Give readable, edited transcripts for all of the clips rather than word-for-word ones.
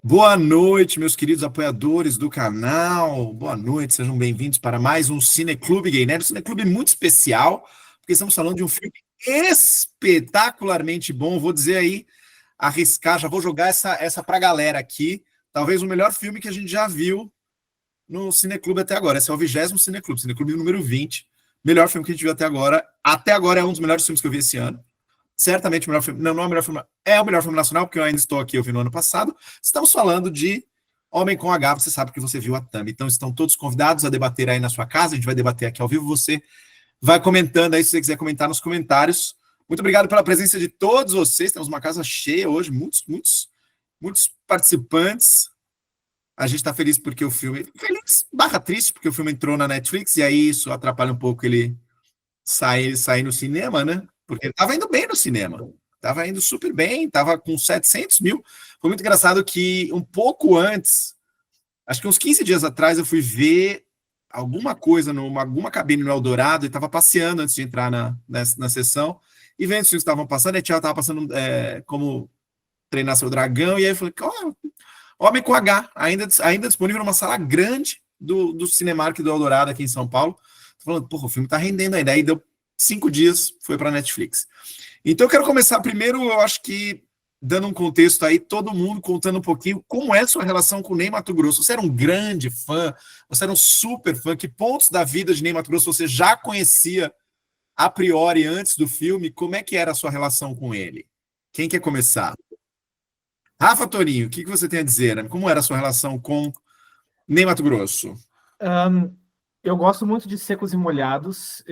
Boa noite, meus queridos apoiadores do canal. Boa noite, sejam bem-vindos para mais um Cineclube Gay Nerd. Um cineclube muito especial, porque estamos falando de um filme espetacularmente bom. Vou dizer aí, arriscar, já vou jogar essa para a galera aqui. Talvez o melhor filme que a gente já viu no Cineclube até agora. Esse é o 20º Cineclube número 20. Melhor filme que a gente viu até agora. Até agora é um dos melhores filmes que eu vi esse ano. Certamente o melhor filme, não é o melhor filme, é o melhor filme nacional, porque eu ainda estou aqui, eu vi no ano passado. Estamos falando de Homem com H, você sabe que você viu a thumb. Então estão todos convidados a debater aí na sua casa, a gente vai debater aqui ao vivo, você vai comentando aí, se você quiser comentar nos comentários. Muito obrigado pela presença de todos vocês, temos uma casa cheia hoje, muitos participantes. A gente está feliz porque o filme, feliz barra triste, porque o filme entrou na Netflix, e aí isso atrapalha um pouco ele sair no cinema, né? Porque ele estava indo bem no cinema. Estava indo super bem, estava com 700 mil. Foi muito engraçado que um pouco antes, acho que uns 15 dias atrás, eu fui ver alguma coisa, alguma cabine no Eldorado, e estava passeando antes de entrar na sessão, e vendo os filmes que estavam passando, e a tia estava passando como Treinar Seu Dragão, e aí eu falei, oh, Homem com H, ainda disponível numa sala grande do Cinemark do Eldorado, aqui em São Paulo. Tô falando, porra, o filme tá rendendo ainda. Aí deu 5 dias, foi para Netflix. Então eu quero começar primeiro, eu acho que dando um contexto aí, todo mundo contando um pouquinho como é a sua relação com o Ney Matogrosso. Você era um grande fã, você era um super fã, que pontos da vida de Ney Matogrosso você já conhecia a priori antes do filme? Como é que era a sua relação com ele? Quem quer começar? Rafa Torinho, o que você tem a dizer? Né? Como era a sua relação com Ney Matogrosso? Eu gosto muito de Secos e Molhados,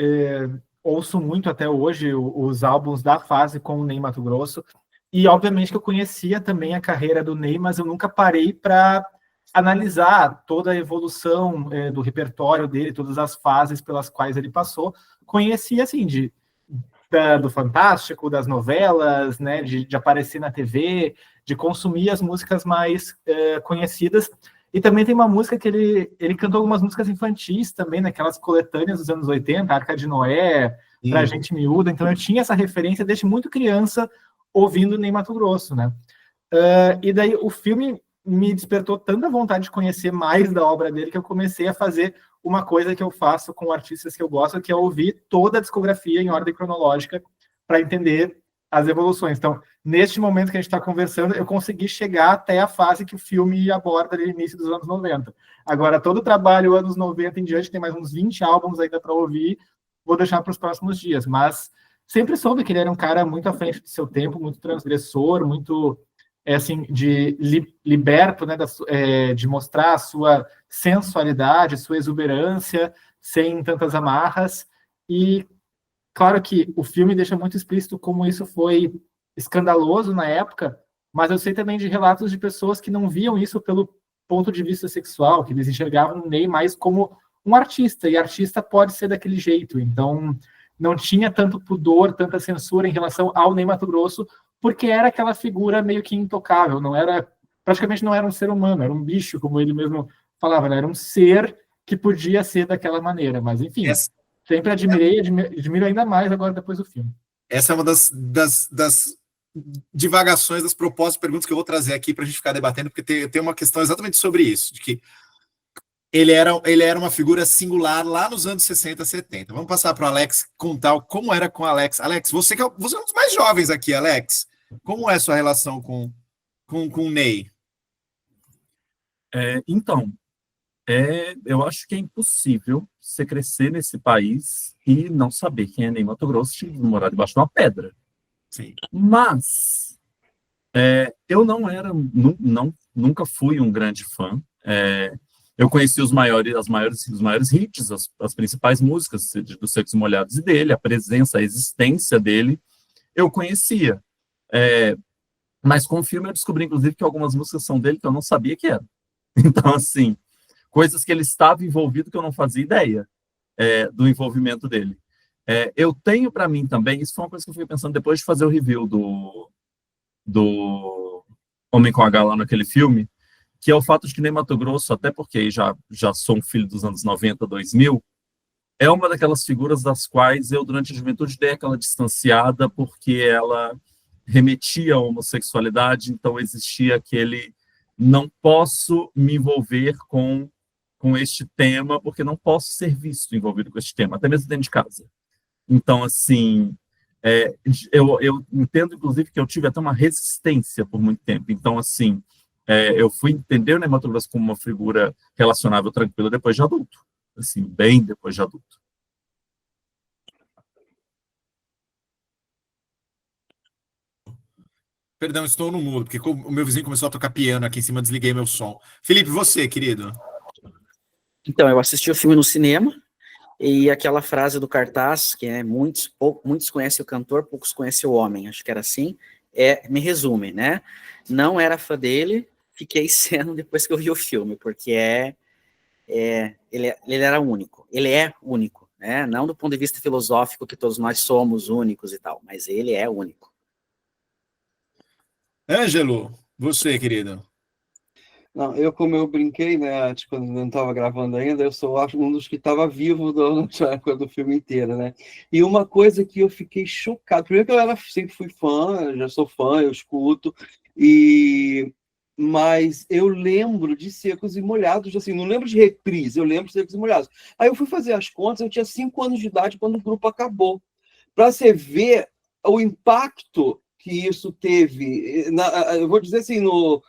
ouço muito até hoje os álbuns da fase com o Ney Matogrosso, e obviamente que eu conhecia também a carreira do Ney, mas eu nunca parei para analisar toda a evolução do repertório dele, todas as fases pelas quais ele passou. Conhecia, assim, do Fantástico, das novelas, né, de aparecer na TV, de consumir as músicas mais conhecidas. E também tem uma música que ele cantou algumas músicas infantis também, naquelas coletâneas dos anos 80, Arca de Noé, Pra Gente Miúda. Então eu tinha essa referência desde muito criança, ouvindo Ney Matogrosso, né? E daí o filme me despertou tanta vontade de conhecer mais da obra dele que eu comecei a fazer uma coisa que eu faço com artistas que eu gosto, que é ouvir toda a discografia em ordem cronológica para entender as evoluções. Então, neste momento que a gente está conversando, eu consegui chegar até a fase que o filme aborda no início dos anos 90. Agora, todo o trabalho, anos 90 em diante, tem mais uns 20 álbuns ainda para ouvir, vou deixar para os próximos dias, mas sempre soube que ele era um cara muito à frente do seu tempo, muito transgressor, muito assim, liberto, né, de mostrar a sua sensualidade, sua exuberância, sem tantas amarras. E claro que o filme deixa muito explícito como isso foi escandaloso na época, mas eu sei também de relatos de pessoas que não viam isso pelo ponto de vista sexual, que eles enxergavam o Ney mais como um artista, e artista pode ser daquele jeito. Então, não tinha tanto pudor, tanta censura em relação ao Ney Matogrosso, porque era aquela figura meio que intocável, praticamente não era um ser humano, era um bicho, como ele mesmo falava, né? Era um ser que podia ser daquela maneira, mas enfim, sempre admirei, admiro ainda mais agora depois do filme. Essa é uma das divagações, das propostas, perguntas que eu vou trazer aqui para a gente ficar debatendo, porque tem uma questão exatamente sobre isso, de que ele era uma figura singular lá nos anos 60, 70. Vamos passar para o Alex contar como era com o Alex. Alex, você é um dos mais jovens aqui, Alex. Como é a sua relação com o Ney? Então, eu acho que é impossível você crescer nesse país e não saber quem é Ney Matogrosso e morar debaixo de uma pedra. Sim. Mas eu nunca fui um grande fã. Eu conheci os maiores hits, as principais músicas dos Secos e Molhados e dele, a presença, a existência dele, eu conhecia. Mas com o filme eu descobri, inclusive, que algumas músicas são dele que eu não sabia que eram. Então, assim, coisas que ele estava envolvido que eu não fazia ideia do envolvimento dele. Eu tenho para mim também, isso foi uma coisa que eu fiquei pensando depois de fazer o review do Homem com H lá naquele filme, que é o fato de que Ney Matogrosso, até porque já sou um filho dos anos 90, 2000, é uma daquelas figuras das quais eu, durante a juventude, dei aquela distanciada, porque ela remetia à homossexualidade, então existia não posso me envolver com este tema, porque não posso ser visto envolvido com este tema, até mesmo dentro de casa. Então, assim, eu entendo, inclusive, que eu tive até uma resistência por muito tempo. Então, assim, eu fui entender o Ney Matogrosso como uma figura relacionável, tranquila, depois de adulto. Assim, bem depois de adulto. Perdão, estou no mudo, porque o meu vizinho começou a tocar piano aqui em cima, desliguei meu som. Felipe, você, querido? Então, eu assisti o filme no cinema, e aquela frase do cartaz, que é muitos conhecem o cantor, poucos conhecem o homem, acho que era assim, me resume, né? Não era fã dele, fiquei sendo depois que eu vi o filme, porque ele era único, ele é único, né? Não do ponto de vista filosófico, que todos nós somos únicos e tal, mas ele é único. Ângelo, você, querido? Não, como eu brinquei, né, tipo, quando não estava gravando ainda, eu sou acho, um dos que estava vivo na época do filme inteiro, né? E uma coisa que eu fiquei chocado, primeiro que sempre fui fã, já sou fã, eu escuto, mas eu lembro de Secos e Molhados, assim, não lembro de reprise, eu lembro de Secos e Molhados. Aí eu fui fazer as contas, eu tinha 5 anos de idade quando o grupo acabou. Para você ver o impacto que isso teve, eu vou dizer assim, no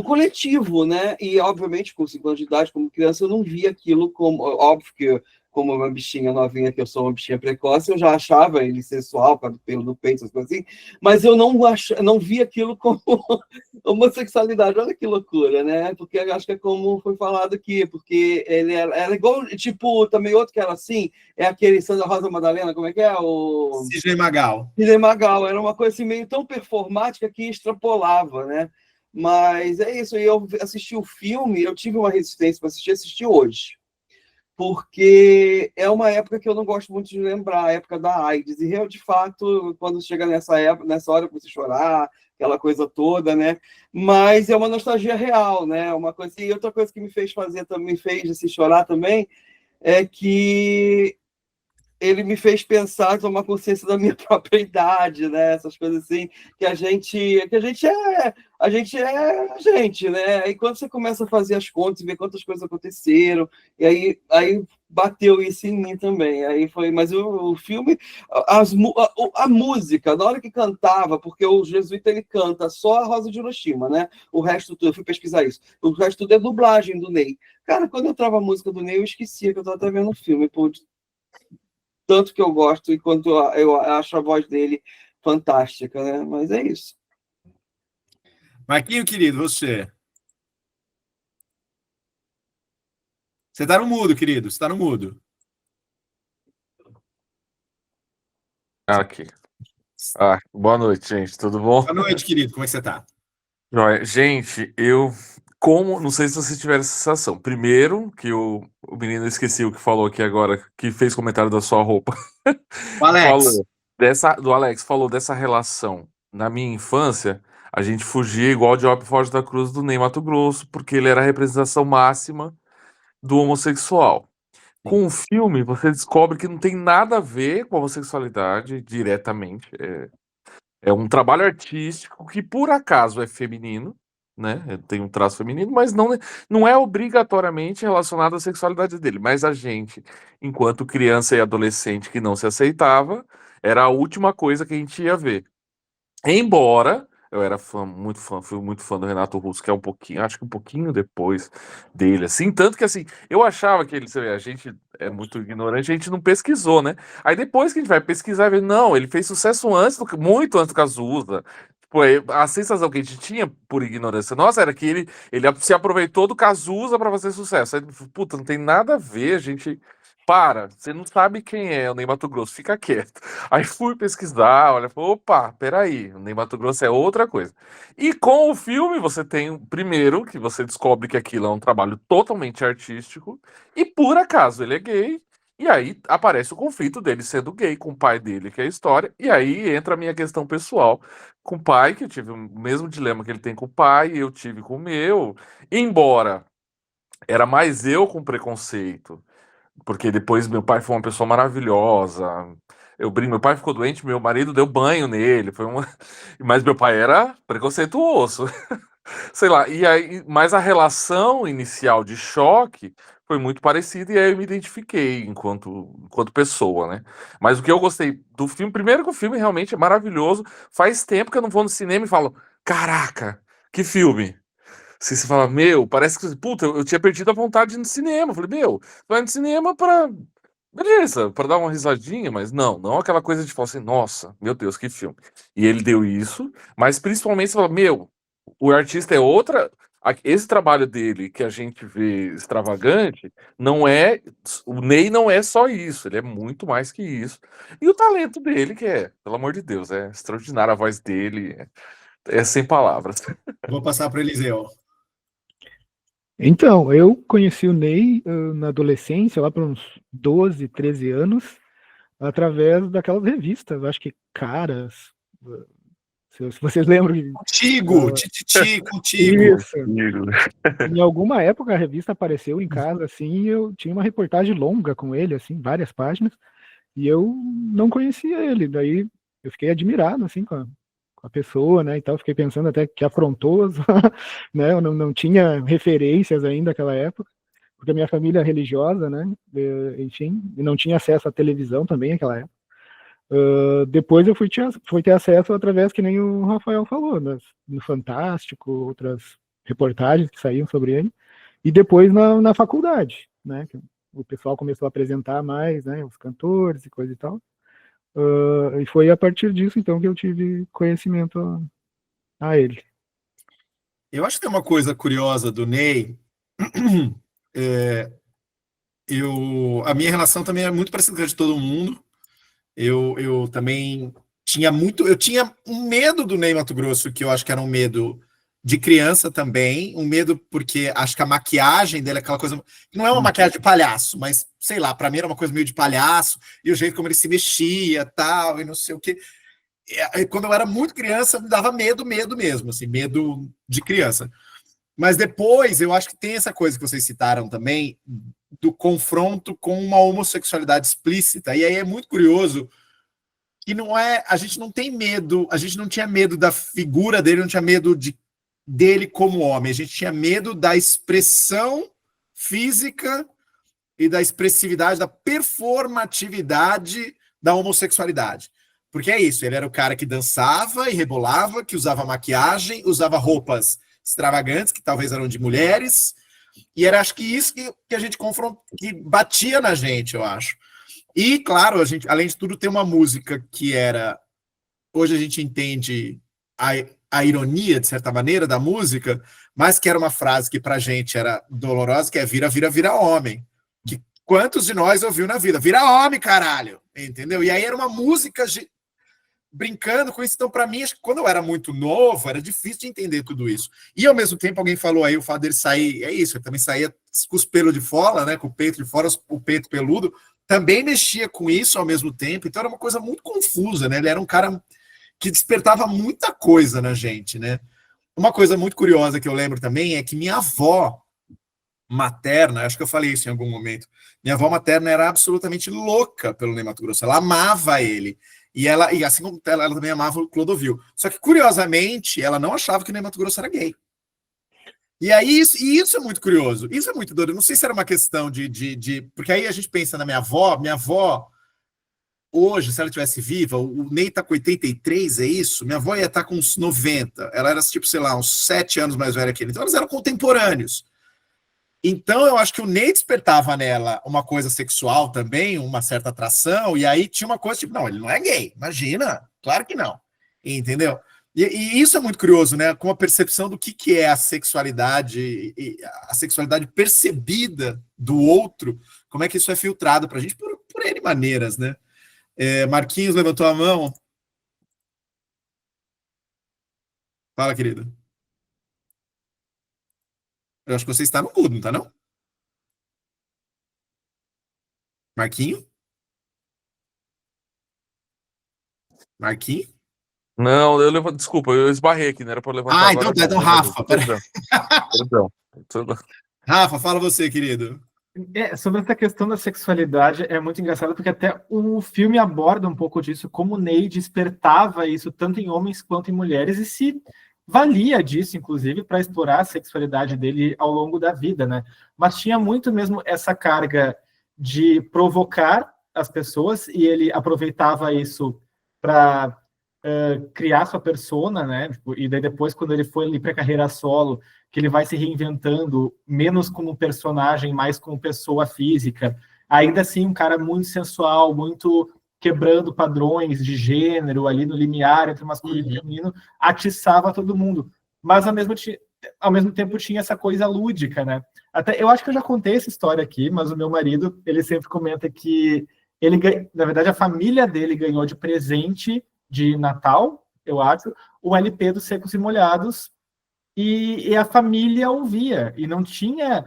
coletivo, né? E, obviamente, com 5 anos de idade, como criança, eu não via aquilo como... Óbvio que, como uma bichinha novinha, que eu sou uma bichinha precoce, eu já achava ele sensual, com o pelo no peito, essas coisas assim, mas eu não via aquilo como homossexualidade. Olha que loucura, né? Porque eu acho que é como foi falado aqui, porque ele era igual, tipo, também outro que era assim, é aquele Sandra Rosa Madalena, como é que é? O Sidney Magal. Sidney Magal, era uma coisa assim, meio tão performática que extrapolava, né? Mas é isso, eu assisti o filme, eu tive uma resistência para assistir hoje, porque é uma época que eu não gosto muito de lembrar, a época da AIDS, e eu, de fato, quando chega nessa época, nessa hora, você chorar, aquela coisa toda, né? Mas é uma nostalgia real, né? Uma coisa, e outra coisa que me fez assim, chorar também, é que ele me fez pensar, tomar consciência da minha própria idade, né? Essas coisas assim, que a gente é a gente, né? E quando você começa a fazer as contas e ver quantas coisas aconteceram, e aí bateu isso em mim também. Aí foi, mas o filme, a música, na hora que cantava, porque o Jesuíta ele canta só a Rosa de Hiroshima, né? O resto tudo, eu fui pesquisar isso. O resto tudo é dublagem do Ney. Cara, quando eu trava a música do Ney, eu esquecia que eu estava até vendo o filme, pô, tanto que eu gosto e quanto eu acho a voz dele fantástica, né? Mas é isso. Marquinho, querido, você? Você tá no mudo, querido, você tá no mudo. Aqui. Boa noite, gente. Tudo bom? Boa noite, querido, como é que você tá? Joia. Gente, não sei se vocês tiveram essa sensação. Primeiro, que o menino, eu esqueci o que falou aqui agora, que fez comentário da sua roupa. O Alex. Do Alex, falou dessa relação. Na minha infância, a gente fugia igual de Job Foge da Cruz do Ney Matogrosso, porque ele era a representação máxima do homossexual. Com o filme, você descobre que não tem nada a ver com a homossexualidade diretamente. É um trabalho artístico que, por acaso, é feminino, né? Tem um traço feminino, mas não é obrigatoriamente relacionado à sexualidade dele. Mas a gente, enquanto criança e adolescente que não se aceitava, era a última coisa que a gente ia ver. Embora eu era fui muito fã do Renato Russo, que é acho que um pouquinho depois dele, assim, tanto que assim, eu achava que a gente é muito ignorante, a gente não pesquisou, né? Aí depois que a gente vai pesquisar, não, ele fez sucesso muito antes do Cazuza. Tipo, a sensação que a gente tinha por ignorância nossa era que ele se aproveitou do Cazuza para fazer sucesso. Aí, puta, não tem nada a ver, a gente. Você não sabe quem é o Ney Matogrosso, fica quieto. Aí fui pesquisar, olha, opa, peraí, o Ney Matogrosso é outra coisa. E com o filme você tem, primeiro, que você descobre que aquilo é um trabalho totalmente artístico, e por acaso ele é gay, e aí aparece o conflito dele sendo gay com o pai dele, que é a história, e aí entra a minha questão pessoal com o pai, que eu tive o mesmo dilema que ele tem com o pai, eu tive com o meu, embora era mais eu com preconceito, porque depois meu pai foi uma pessoa maravilhosa. Meu pai ficou doente, meu marido deu banho nele, mas meu pai era preconceituoso. Sei lá, e aí, mas a relação inicial de choque foi muito parecida e aí eu me identifiquei enquanto pessoa, né? Mas o que eu gostei do filme, primeiro que o filme realmente é maravilhoso. Faz tempo que eu não vou no cinema e falo, caraca, que filme! Você fala, meu, parece que, puta, eu tinha perdido a vontade de ir no cinema. Eu falei, meu, vai no cinema pra, beleza, pra dar uma risadinha, mas não aquela coisa de falar assim, nossa, meu Deus, que filme. E ele deu isso, mas principalmente você fala, meu, o artista é outra. Esse trabalho dele que a gente vê extravagante, não é. O Ney não é só isso, ele é muito mais que isso. E o talento dele, que é, pelo amor de Deus, é extraordinário. A voz dele é sem palavras. Vou passar para o Eliseu. Então, eu conheci o Ney na adolescência, lá por uns 12, 13 anos, através daquelas revistas, acho que Caras, se vocês lembram. Contigo, Tititi, contigo. Isso. Em alguma época a revista apareceu em casa, assim, e eu tinha uma reportagem longa com ele, assim, várias páginas, e eu não conhecia ele, daí eu fiquei admirado, assim, com a pessoa, né, e tal, fiquei pensando até que afrontoso, né, eu não tinha referências ainda naquela época, porque a minha família é religiosa, né, enfim, e não tinha acesso à televisão também naquela época. Depois eu fui ter acesso através, que nem o Rafael falou, no Fantástico, outras reportagens que saíam sobre ele, e depois na faculdade, né, que o pessoal começou a apresentar mais, né, os cantores e coisa e tal, e foi a partir disso, então, que eu tive conhecimento a ele. Eu acho que tem uma coisa curiosa do Ney. A minha relação também é muito parecida com a de todo mundo. Eu também eu tinha um medo do Ney Matogrosso, que eu acho que era um medo de criança também, um medo porque acho que a maquiagem dele é aquela coisa, não é uma maquiagem de palhaço, mas sei lá, para mim era uma coisa meio de palhaço, e o jeito como ele se mexia, tal, e não sei o quê. Quando eu era muito criança, me dava medo mesmo, assim, medo de criança. Mas depois, eu acho que tem essa coisa que vocês citaram também, do confronto com uma homossexualidade explícita. E aí é muito curioso que a gente não tem medo, a gente não tinha medo da figura dele, não tinha medo dele como homem, a gente tinha medo da expressão física e da expressividade, da performatividade da homossexualidade. Porque é isso, ele era o cara que dançava e rebolava, que usava maquiagem, usava roupas extravagantes, que talvez eram de mulheres, e era, acho que isso que a gente confrontou, que batia na gente, eu acho. E, claro, a gente, além de tudo, tem uma música que era... Hoje a gente entende a ironia, de certa maneira, da música, mas que era uma frase que pra gente era dolorosa, que é vira, vira, vira homem. Que quantos de nós ouviu na vida? Vira homem, caralho! Entendeu? E aí era uma música brincando com isso. Então, para mim, acho que quando eu era muito novo, era difícil de entender tudo isso. E, ao mesmo tempo, alguém falou aí, o fato dele sair, é isso, ele também saía com os pelos de fora, né, com o peito de fora, o peito peludo, também mexia com isso ao mesmo tempo. Então, era uma coisa muito confusa, né? Ele era um cara que despertava muita coisa na gente, né? Uma coisa muito curiosa que eu lembro também é que minha avó materna, acho que eu falei isso em algum momento, minha avó materna era absolutamente louca pelo Ney Matogrosso, ela amava ele. E assim como ela também amava o Clodovil. Só que, curiosamente, ela não achava que o Ney Matogrosso era gay. E aí, isso é muito curioso. Isso é muito doido. Eu não sei se era uma questão porque aí a gente pensa na minha avó, hoje, se ela estivesse viva, o Ney tá com 83, é isso? Minha avó ia estar com uns 90. Ela era, tipo, sei lá, uns 7 anos mais velha que ele. Então, elas eram contemporâneos. Então, eu acho que o Ney despertava nela uma coisa sexual também, uma certa atração, e aí tinha uma coisa tipo, não, ele não é gay, imagina, claro que não, entendeu? E isso é muito curioso, né, com a percepção do que é a sexualidade percebida do outro, como é que isso é filtrado pra gente por N maneiras, né? Marquinhos levantou a mão. Fala, querido. Eu acho que você está no mudo, não está, não? Marquinho? Marquinho? Não, desculpa, eu esbarrei aqui, não era para levantar agora. Então Rafa. Perdão. Rafa, fala você, querido. Sobre essa questão da sexualidade, é muito engraçado, porque até o filme aborda um pouco disso, como o Ney despertava isso, tanto em homens quanto em mulheres, e se valia disso, inclusive, para explorar a sexualidade dele ao longo da vida, né? Mas tinha muito mesmo essa carga de provocar as pessoas, e ele aproveitava isso para criar sua persona, né? E daí depois, quando ele foi ali para a carreira solo, que ele vai se reinventando, menos como personagem, mais como pessoa física. Ainda assim, um cara muito sensual, muito quebrando padrões de gênero, ali no limiar entre masculino e feminino, atiçava todo mundo. Mas, ao mesmo tempo, tinha essa coisa lúdica, né? Até, eu acho que eu já contei essa história aqui, mas o meu marido, ele sempre comenta que ele, na verdade, a família dele ganhou de presente de Natal, eu acho, o LP dos Secos e Molhados, e a família ouvia, e não tinha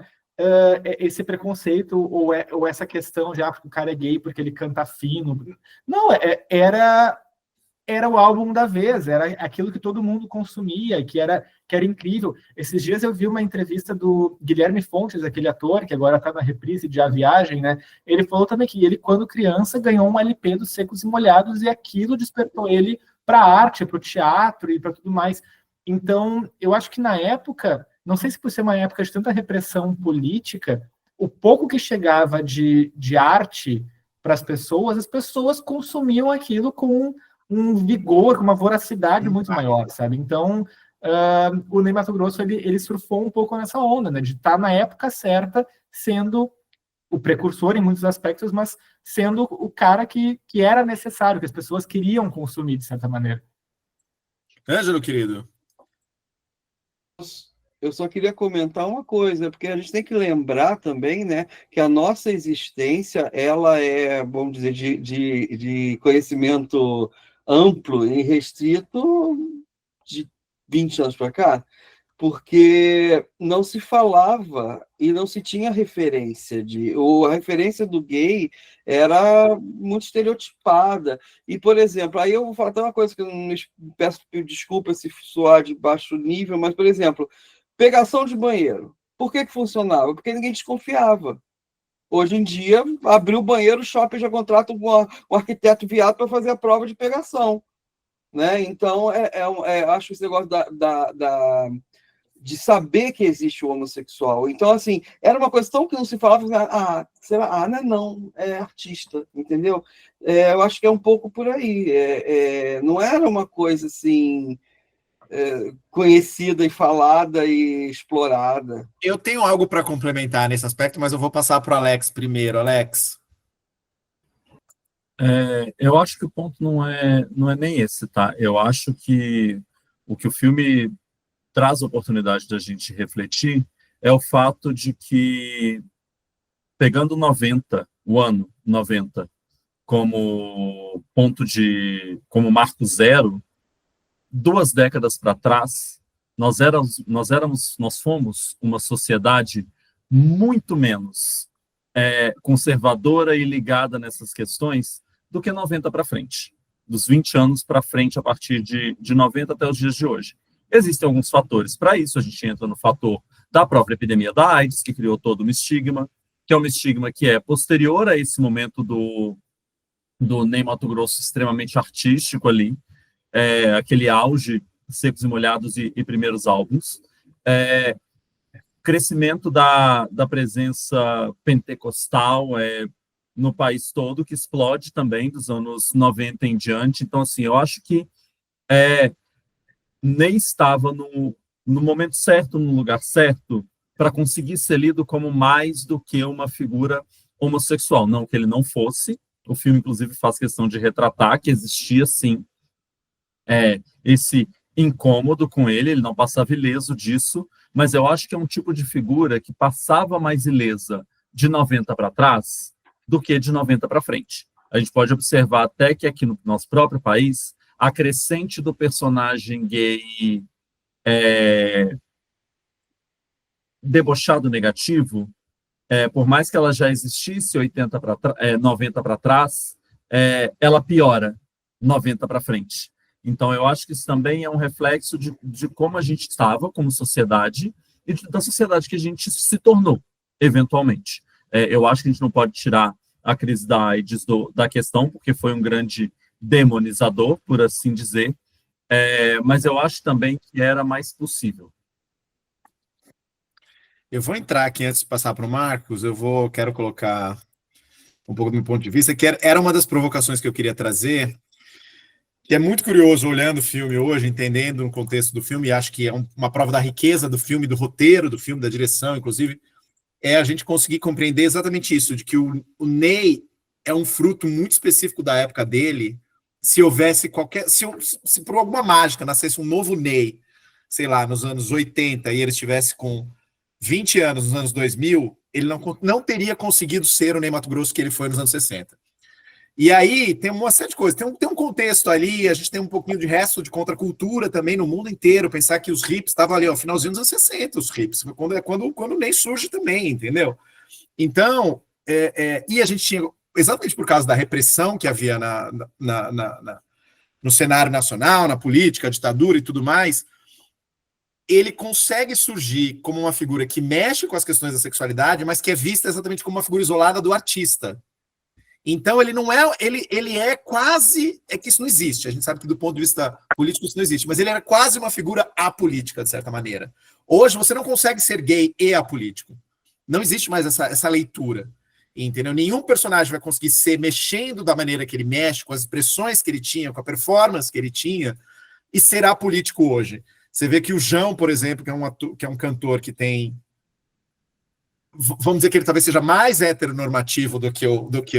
esse preconceito ou essa questão já porque o cara é gay porque ele canta fino. Não, era o álbum da vez, era aquilo que todo mundo consumia, que era incrível. Esses dias eu vi uma entrevista do Guilherme Fontes, aquele ator que agora está na reprise de A Viagem, né? Ele falou também que ele, quando criança, ganhou um LP dos Secos e Molhados, e aquilo despertou ele para a arte, para o teatro e para tudo mais. Então, eu acho que na época, não sei se por ser uma época de tanta repressão política, o pouco que chegava de arte para as pessoas consumiam aquilo com um vigor, com uma voracidade muito maior, sabe? Então, o Ney Matogrosso, ele surfou um pouco nessa onda, né? De estar na época certa, sendo o precursor em muitos aspectos, mas sendo o cara que era necessário, que as pessoas queriam consumir, de certa maneira. Ângelo, querido. Eu só queria comentar uma coisa, porque a gente tem que lembrar também, né, que a nossa existência, ela é, vamos dizer, de conhecimento amplo e restrito de 20 anos para cá, porque não se falava e não se tinha referência a referência do gay era muito estereotipada. E, por exemplo, aí eu vou falar até uma coisa que eu não peço desculpa se soar de baixo nível, mas, por exemplo, pegação de banheiro. Por que funcionava? Porque ninguém desconfiava. Hoje em dia, abriu o banheiro, o shopping já contrata um arquiteto viado para fazer a prova de pegação. Né? Então, acho esse negócio de saber que existe o homossexual. Então, assim, era uma coisa tão que não se falava, será? Não, é artista, entendeu? Eu acho que é um pouco por aí. Não era uma coisa, assim, conhecida e falada e explorada. Eu tenho algo para complementar nesse aspecto, mas eu vou passar para o Alex primeiro. Alex. Eu acho que o ponto não é nem esse, tá? Eu acho que o filme traz a oportunidade da gente refletir é o fato de que, pegando o ano 90, como como marco zero, 2 décadas para trás, nós fomos uma sociedade muito menos conservadora e ligada nessas questões do que 90 para frente, dos 20 anos para frente, a partir de 90 até os dias de hoje. Existem alguns fatores para isso, a gente entra no fator da própria epidemia da AIDS, que criou todo um estigma, que é um estigma que é posterior a esse momento do Ney Matogrosso extremamente artístico ali, aquele auge, Secos e Molhados e primeiros álbuns, crescimento da presença pentecostal no país todo, que explode também dos anos 90 em diante. Então, assim, eu acho que nem estava no momento certo, no lugar certo, para conseguir ser lido como mais do que uma figura homossexual. Não que ele não fosse, o filme, inclusive, faz questão de retratar que existia, sim, esse incômodo com ele não passava ileso disso, mas eu acho que é um tipo de figura que passava mais ilesa de 90 para trás do que de 90 para frente. A gente pode observar até que aqui no nosso próprio país, a crescente do personagem gay debochado negativo, por mais que ela já existisse 90 para trás, ela piora 90 para frente. Então, eu acho que isso também é um reflexo de como a gente estava como sociedade e da sociedade que a gente se tornou, eventualmente. Eu acho que a gente não pode tirar a crise da AIDS da questão, porque foi um grande demonizador, por assim dizer, Mas eu acho também que era mais possível. Eu vou entrar aqui antes de passar para o Marcos, quero colocar um pouco do meu ponto de vista, que era uma das provocações que eu queria trazer, que é muito curioso olhando o filme hoje, entendendo o contexto do filme, e acho que é uma prova da riqueza do filme, do roteiro do filme, da direção, inclusive, é a gente conseguir compreender exatamente isso, de que o Ney é um fruto muito específico da época dele. Se houvesse se por alguma mágica nascesse um novo Ney, sei lá, nos anos 80, e ele estivesse com 20 anos nos anos 2000, ele não teria conseguido ser o Ney Matogrosso que ele foi nos anos 60. E aí tem uma série de coisas, tem um contexto ali, a gente tem um pouquinho de resto de contracultura também no mundo inteiro, pensar que os hips estavam ali, ó, finalzinho dos anos 60, os hips, quando nem surge também, entendeu? Então, e a gente tinha, exatamente por causa da repressão que havia no cenário nacional, na política, ditadura e tudo mais, ele consegue surgir como uma figura que mexe com as questões da sexualidade, mas que é vista exatamente como uma figura isolada do artista. Então, ele não é, ele é quase, é que isso não existe, a gente sabe que do ponto de vista político isso não existe, mas ele era quase uma figura apolítica, de certa maneira. Hoje você não consegue ser gay e apolítico. Não existe mais essa leitura, entendeu? Nenhum personagem vai conseguir ser mexendo da maneira que ele mexe, com as expressões que ele tinha, com a performance que ele tinha, e ser apolítico hoje. Você vê que o João, por exemplo, que é um cantor que tem, vamos dizer que ele talvez seja mais heteronormativo do que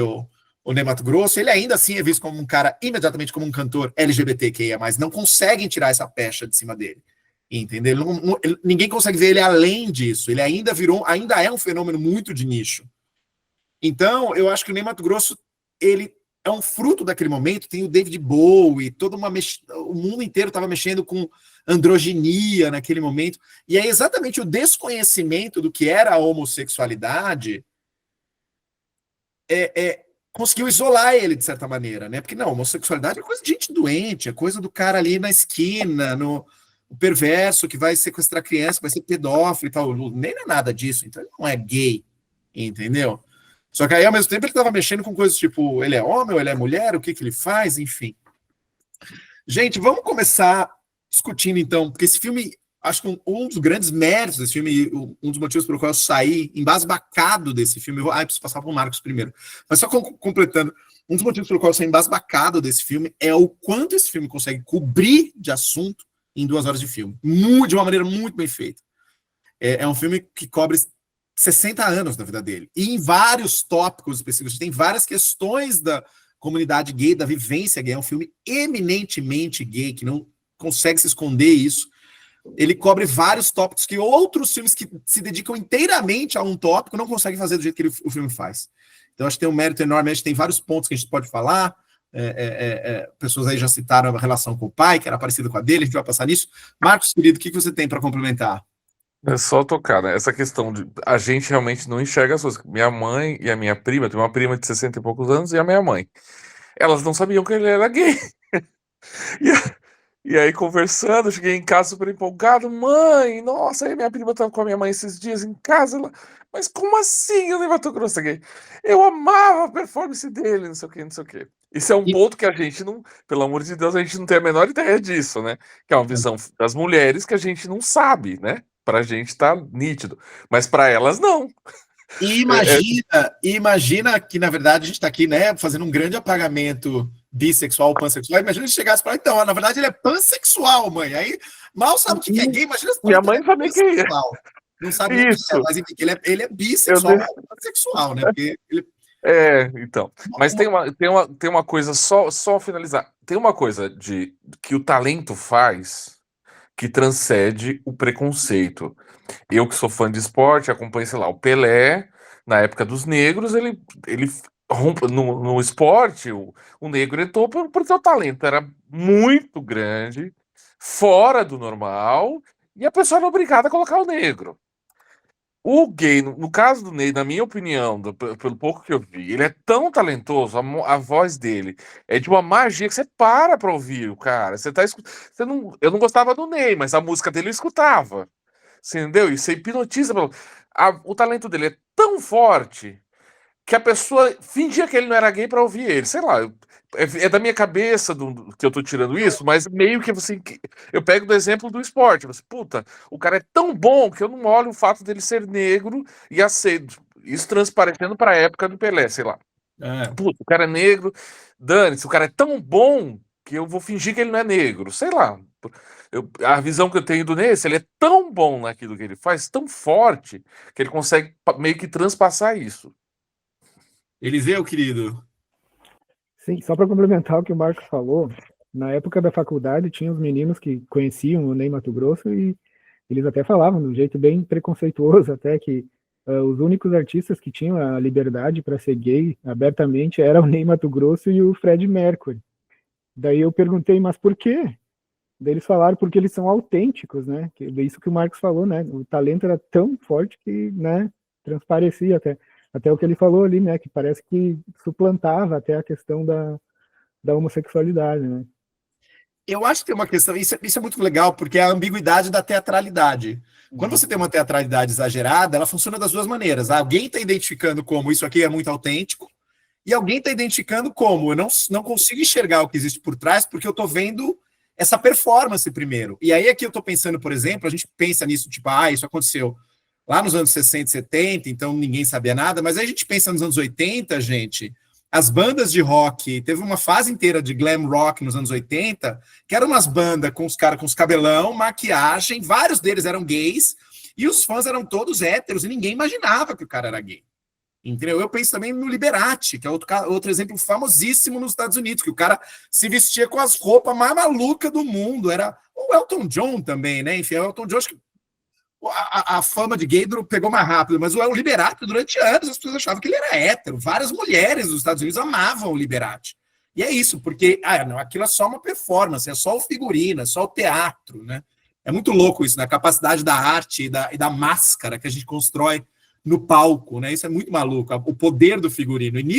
o Ney Matogrosso, ele ainda assim é visto como um cara, imediatamente como um cantor LGBTQIA+, não conseguem tirar essa pecha de cima dele, entendeu? Ninguém consegue ver ele além disso, ele ainda é um fenômeno muito de nicho. Então, eu acho que o Ney Matogrosso, ele é um fruto daquele momento, tem o David Bowie, o mundo inteiro estava mexendo com androginia naquele momento, e é exatamente o desconhecimento do que era a homossexualidade conseguiu isolar ele, de certa maneira, né? Porque, não, homossexualidade é coisa de gente doente, é coisa do cara ali na esquina, o perverso que vai sequestrar criança, que vai ser pedófilo e tal. Nem é nada disso, então ele não é gay, entendeu? Só que aí, ao mesmo tempo, ele estava mexendo com coisas tipo, ele é homem ou ele é mulher, o que ele faz, enfim. Gente, vamos começar discutindo, então, porque esse filme, acho que um dos grandes méritos desse filme, um dos motivos pelo qual eu saí embasbacado desse filme, eu preciso passar para o Marcos primeiro, mas só completando, um dos motivos pelo qual eu saí embasbacado desse filme é o quanto esse filme consegue cobrir de assunto em 2 horas de filme, de uma maneira muito bem feita. É um filme que cobre 60 anos da vida dele, e em vários tópicos específicos, tem várias questões da comunidade gay, da vivência gay, é um filme eminentemente gay, que não consegue se esconder isso. Ele cobre vários tópicos que outros filmes que se dedicam inteiramente a um tópico não conseguem fazer do jeito que o filme faz. Então, acho que tem um mérito enorme, acho que tem vários pontos que a gente pode falar, pessoas aí já citaram a relação com o pai, que era parecida com a dele, a gente vai passar nisso. Marcos, querido, o que você tem para complementar? É só tocar, né? Essa questão de a gente realmente não enxerga as coisas. Minha mãe e a minha prima, tem uma prima de 60 e poucos anos e a minha mãe. Elas não sabiam que ele era gay. E aí, conversando, eu cheguei em casa super empolgado. Mãe, nossa, aí minha prima tava com a minha mãe esses dias em casa. Mas como assim o Ney Matogrosso é gay? Eu amava a performance dele, não sei o quê, não sei o quê. Isso é um ponto que a gente não, pelo amor de Deus, a gente não tem a menor ideia disso, né? Que é uma visão das mulheres que a gente não sabe, né? Pra gente tá nítido. Mas pra elas, não. E imagina que, na verdade, a gente está aqui, né, fazendo um grande apagamento bissexual, pansexual. Imagina se chegasse para então, na verdade, ele é pansexual, mãe. Aí mal sabe o que é gay, imagina se minha mãe não sabia que é. Não sabe o que é, mas enfim, ele é bissexual, ou pansexual, né? Porque ele... então. Mas tem uma coisa, só finalizar. Tem uma coisa que o talento faz que transcende o preconceito. Eu que sou fã de esporte, acompanho, sei lá, o Pelé, na época dos negros, ele rompe no esporte, o negro entrou porque o talento era muito grande, fora do normal, e a pessoa era obrigada a colocar o negro. O gay, no caso do Ney, na minha opinião, pelo pouco que eu vi, ele é tão talentoso, a voz dele é de uma magia que você para ouvir o cara. Eu não gostava do Ney, mas a música dele eu escutava. Você entendeu? E você hipnotiza. O talento dele é tão forte que a pessoa fingia que ele não era gay pra ouvir ele. Sei lá, é da minha cabeça que eu tô tirando isso, mas meio que assim, eu pego do exemplo do esporte. Você, puta, o cara é tão bom que eu não olho o fato dele ser negro e aceito. Isso transparecendo pra época do Pelé, sei lá. Puta, o cara é negro, dane-se, o cara é tão bom que eu vou fingir que ele não é negro. Sei lá. A visão que eu tenho do Nesse, ele é tão bom naquilo que ele faz, tão forte, que ele consegue meio que transpassar isso. Eliseu, querido. Sim, só para complementar o que o Marcos falou, na época da faculdade tinha os meninos que conheciam o Ney Matogrosso e eles até falavam de um jeito bem preconceituoso, até que os únicos artistas que tinham a liberdade para ser gay abertamente eram o Ney Matogrosso e o Fred Mercury. Daí eu perguntei, mas por quê? Daí eles falaram porque eles são autênticos, né? Isso que o Marcos falou, né? O talento era tão forte que, né, transparecia até o que ele falou ali, né? Que parece que suplantava até a questão da homossexualidade, né? Eu acho que tem uma questão, isso é muito legal, porque é a ambiguidade da teatralidade. Quando você tem uma teatralidade exagerada, ela funciona das duas maneiras. Alguém está identificando como isso aqui é muito autêntico, e alguém está identificando como eu não consigo enxergar o que existe por trás, porque eu estou vendo essa performance primeiro. E aí aqui eu estou pensando, por exemplo, a gente pensa nisso, tipo, isso aconteceu lá nos anos 60 e 70, então ninguém sabia nada, mas aí a gente pensa nos anos 80, gente, as bandas de rock, teve uma fase inteira de glam rock nos anos 80, que eram umas bandas com os caras com os cabelão, maquiagem, vários deles eram gays, e os fãs eram todos héteros, e ninguém imaginava que o cara era gay. Entendeu? Eu penso também no Liberace, que é outro exemplo famosíssimo nos Estados Unidos, que o cara se vestia com as roupas mais malucas do mundo. Era o Elton John também, né? Enfim, o Elton John, acho que a fama de gay pegou mais rápido, mas o Liberace, durante anos, as pessoas achavam que ele era hétero. Várias mulheres dos Estados Unidos amavam o Liberace. E é isso, porque não, aquilo é só uma performance, é só o figurino, é só o teatro, né? É muito louco isso, né? A capacidade da arte e da máscara que a gente constrói no palco, né? Isso é muito maluco, o poder do figurino. E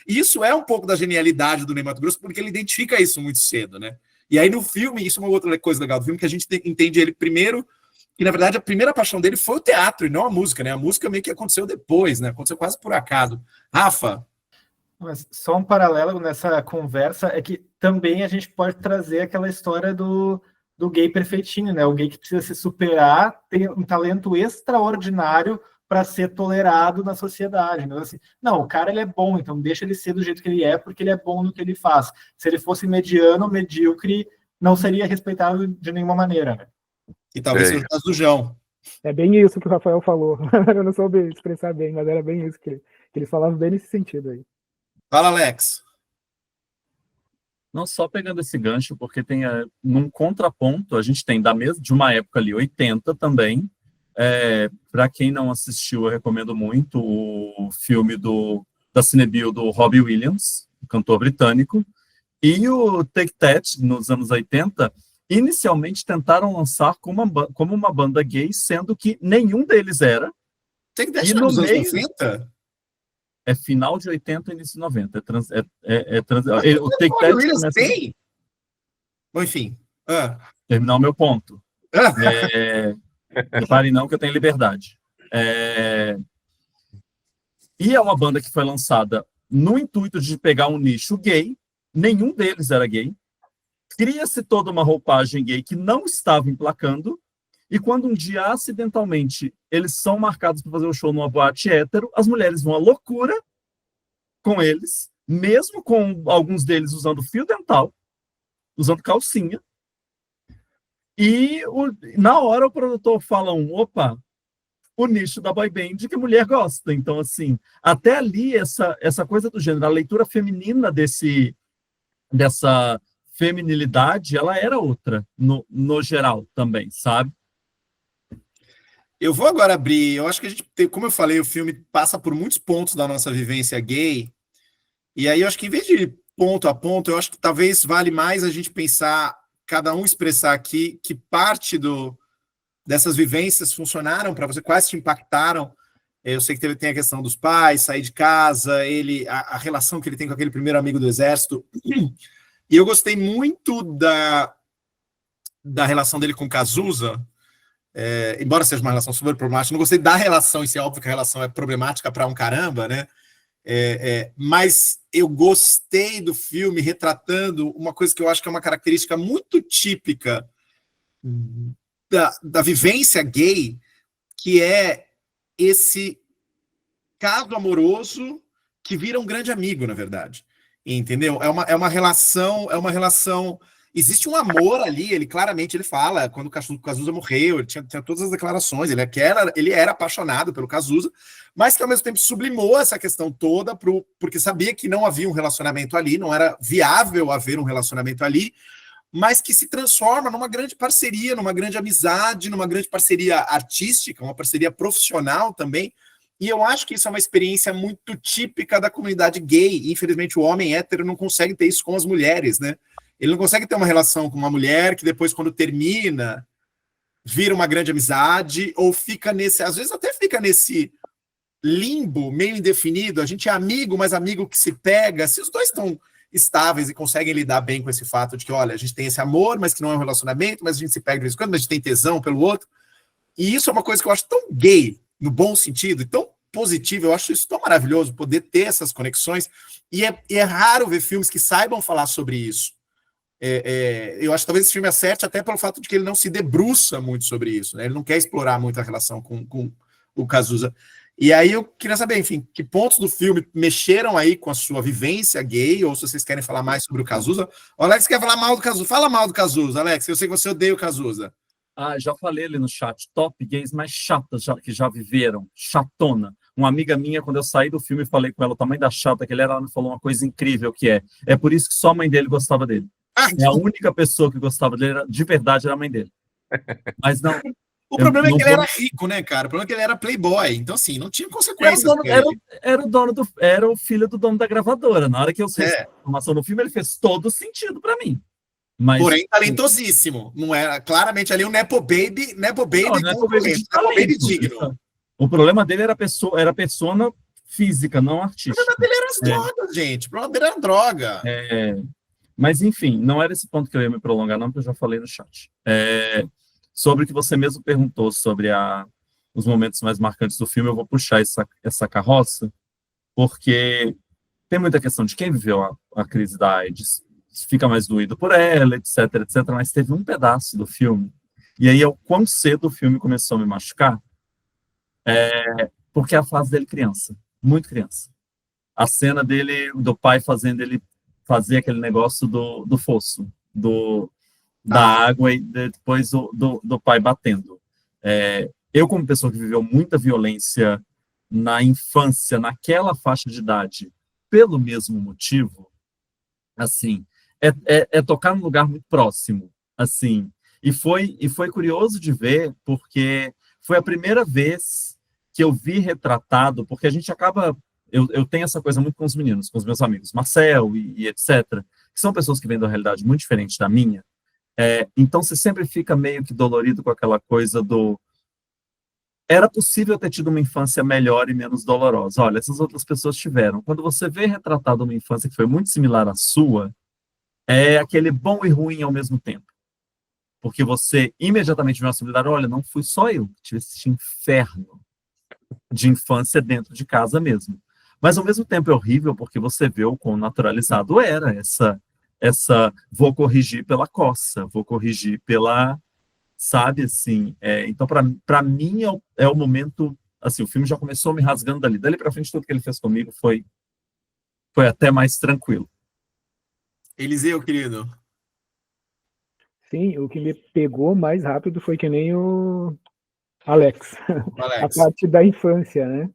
isso é um pouco da genialidade do Ney Matogrosso, porque ele identifica isso muito cedo, né? E aí no filme, isso é uma outra coisa legal do filme, que a gente entende ele primeiro, que na verdade a primeira paixão dele foi o teatro e não a música, né? A música meio que aconteceu depois, né? Aconteceu quase por acaso. Rafa? Mas só um paralelo nessa conversa é que também a gente pode trazer aquela história do gay perfeitinho, né? O gay que precisa se superar, tem um talento extraordinário para ser tolerado na sociedade. Né? Assim, não, o cara ele é bom, então deixa ele ser do jeito que ele é, porque ele é bom no que ele faz. Se ele fosse mediano, medíocre, não seria respeitado de nenhuma maneira. Né? E talvez seja o caso do João. É bem isso que o Rafael falou. Eu não soube expressar bem, mas era bem isso que eles falavam bem nesse sentido aí. Fala, Alex. Não só pegando esse gancho, porque tem num contraponto, a gente tem de uma época ali, 80 também. Para quem não assistiu, eu recomendo muito o filme da Cinebio do Robbie Williams, cantor britânico, e o Take That, nos anos 80, inicialmente tentaram lançar como uma banda gay, sendo que nenhum deles era. Take That nos anos 90? É final de 80 e início de 90. O Take That começa... tem? Bom, enfim. Terminar o meu ponto. Reparem não que eu tenho liberdade. E é uma banda que foi lançada no intuito de pegar um nicho gay. Nenhum deles era gay. Cria-se toda uma roupagem gay que não estava emplacando. E quando um dia, acidentalmente, eles são marcados para fazer um show numa boate hétero, as mulheres vão à loucura com eles, mesmo com alguns deles usando fio dental, usando calcinha. E na hora o produtor fala opa, o nicho da boy band que a mulher gosta. Então, assim, até ali, essa coisa do gênero, a leitura feminina dessa feminilidade, ela era outra, no geral também, sabe? Eu vou agora abrir, eu acho que a gente tem, como eu falei, o filme passa por muitos pontos da nossa vivência gay, e aí eu acho que em vez de ponto a ponto, eu acho que talvez vale mais a gente pensar, cada um expressar aqui que parte dessas vivências funcionaram para você, quais te impactaram. Eu sei que tem a questão dos pais, sair de casa, a relação que ele tem com aquele primeiro amigo do exército, e eu gostei muito da relação dele com Cazuza, embora seja uma relação super problemática, não gostei da relação, isso é óbvio que a relação é problemática para um caramba, né? Mas eu gostei do filme retratando uma coisa que eu acho que é uma característica muito típica da vivência gay, que é esse caso amoroso que vira um grande amigo, na verdade. Entendeu? É uma relação. Existe um amor ali, ele claramente fala, quando o Cazuza morreu, ele tinha todas as declarações, ele era apaixonado pelo Cazuza, mas que ao mesmo tempo sublimou essa questão toda, porque sabia que não havia um relacionamento ali, não era viável haver um relacionamento ali, mas que se transforma numa grande parceria, numa grande amizade, numa grande parceria artística, uma parceria profissional também. E eu acho que isso é uma experiência muito típica da comunidade gay. Infelizmente, o homem hétero não consegue ter isso com as mulheres, né? Ele não consegue ter uma relação com uma mulher que depois, quando termina, vira uma grande amizade, ou fica às vezes até fica nesse limbo meio indefinido. A gente é amigo, mas amigo que se pega. Se os dois estão estáveis e conseguem lidar bem com esse fato de que, olha, a gente tem esse amor, mas que não é um relacionamento, mas a gente se pega de vez em quando, mas a gente tem tesão pelo outro. E isso é uma coisa que eu acho tão gay, no bom sentido, e tão positivo, eu acho isso tão maravilhoso, poder ter essas conexões, e é raro ver filmes que saibam falar sobre isso. Eu acho que talvez esse filme acerte até pelo fato de que ele não se debruça muito sobre isso, né? Ele não quer explorar muito a relação com o Cazuza. E aí eu queria saber, enfim, que pontos do filme mexeram aí com a sua vivência gay, ou se vocês querem falar mais sobre o Cazuza. O Alex quer falar mal do Cazuza. Fala mal do Cazuza, Alex, eu sei que você odeia o Cazuza. Já falei ali no chat, top gays mais chatas que já viveram, chatona. Uma amiga minha, quando eu saí do filme, falei com ela o tamanho da chata que ele era, ela me falou uma coisa incrível, que é por isso que só a mãe dele gostava dele. A única pessoa que gostava dele, de verdade, era a mãe dele. Mas não... O problema é que ele era rico, né, cara? O problema é que ele era playboy, então assim, não tinha consequências. Era o filho do dono da gravadora. Na hora que eu sei a informação no filme, ele fez todo sentido para mim. Mas, porém, talentosíssimo. Não era claramente ali um Nepo Baby digno. O problema dele era persona física, não artística. O problema dele era as drogas, gente. O problema dele era droga. Mas, enfim, não era esse ponto que eu ia me prolongar, não, porque eu já falei no chat. Sobre o que você mesmo perguntou sobre os momentos mais marcantes do filme, eu vou puxar essa carroça, porque tem muita questão de quem viveu a crise da AIDS, fica mais doído por ela, etc, mas teve um pedaço do filme, e aí quão cedo o filme começou a me machucar, porque é a fase dele criança, muito criança. A cena do pai fazendo ele fazer aquele negócio do fosso, da água, e depois do pai batendo. Eu, como pessoa que viveu muita violência na infância, naquela faixa de idade, pelo mesmo motivo, assim, tocar num lugar muito próximo, assim, e foi curioso de ver, porque foi a primeira vez que eu vi retratado, porque a gente acaba, eu tenho essa coisa muito com os meninos, com os meus amigos, Marcel e etc., que são pessoas que vêm de uma realidade muito diferente da minha. Então você sempre fica meio que dolorido com aquela coisa era possível ter tido uma infância melhor e menos dolorosa. Olha, essas outras pessoas tiveram. Quando você vê retratado uma infância que foi muito similar à sua, é aquele bom e ruim ao mesmo tempo. Porque você imediatamente vê uma possibilidade, olha, não fui só eu que tive esse inferno de infância dentro de casa mesmo. Mas ao mesmo tempo é horrível porque você vê o quão naturalizado era essa vou corrigir pela coça, vou corrigir pela, sabe, assim, então para mim é o momento, assim, o filme já começou me rasgando dali para frente, tudo que ele fez comigo foi até mais tranquilo. Eliseu, querido. Sim, o que me pegou mais rápido foi que nem o Alex. A parte da infância, né?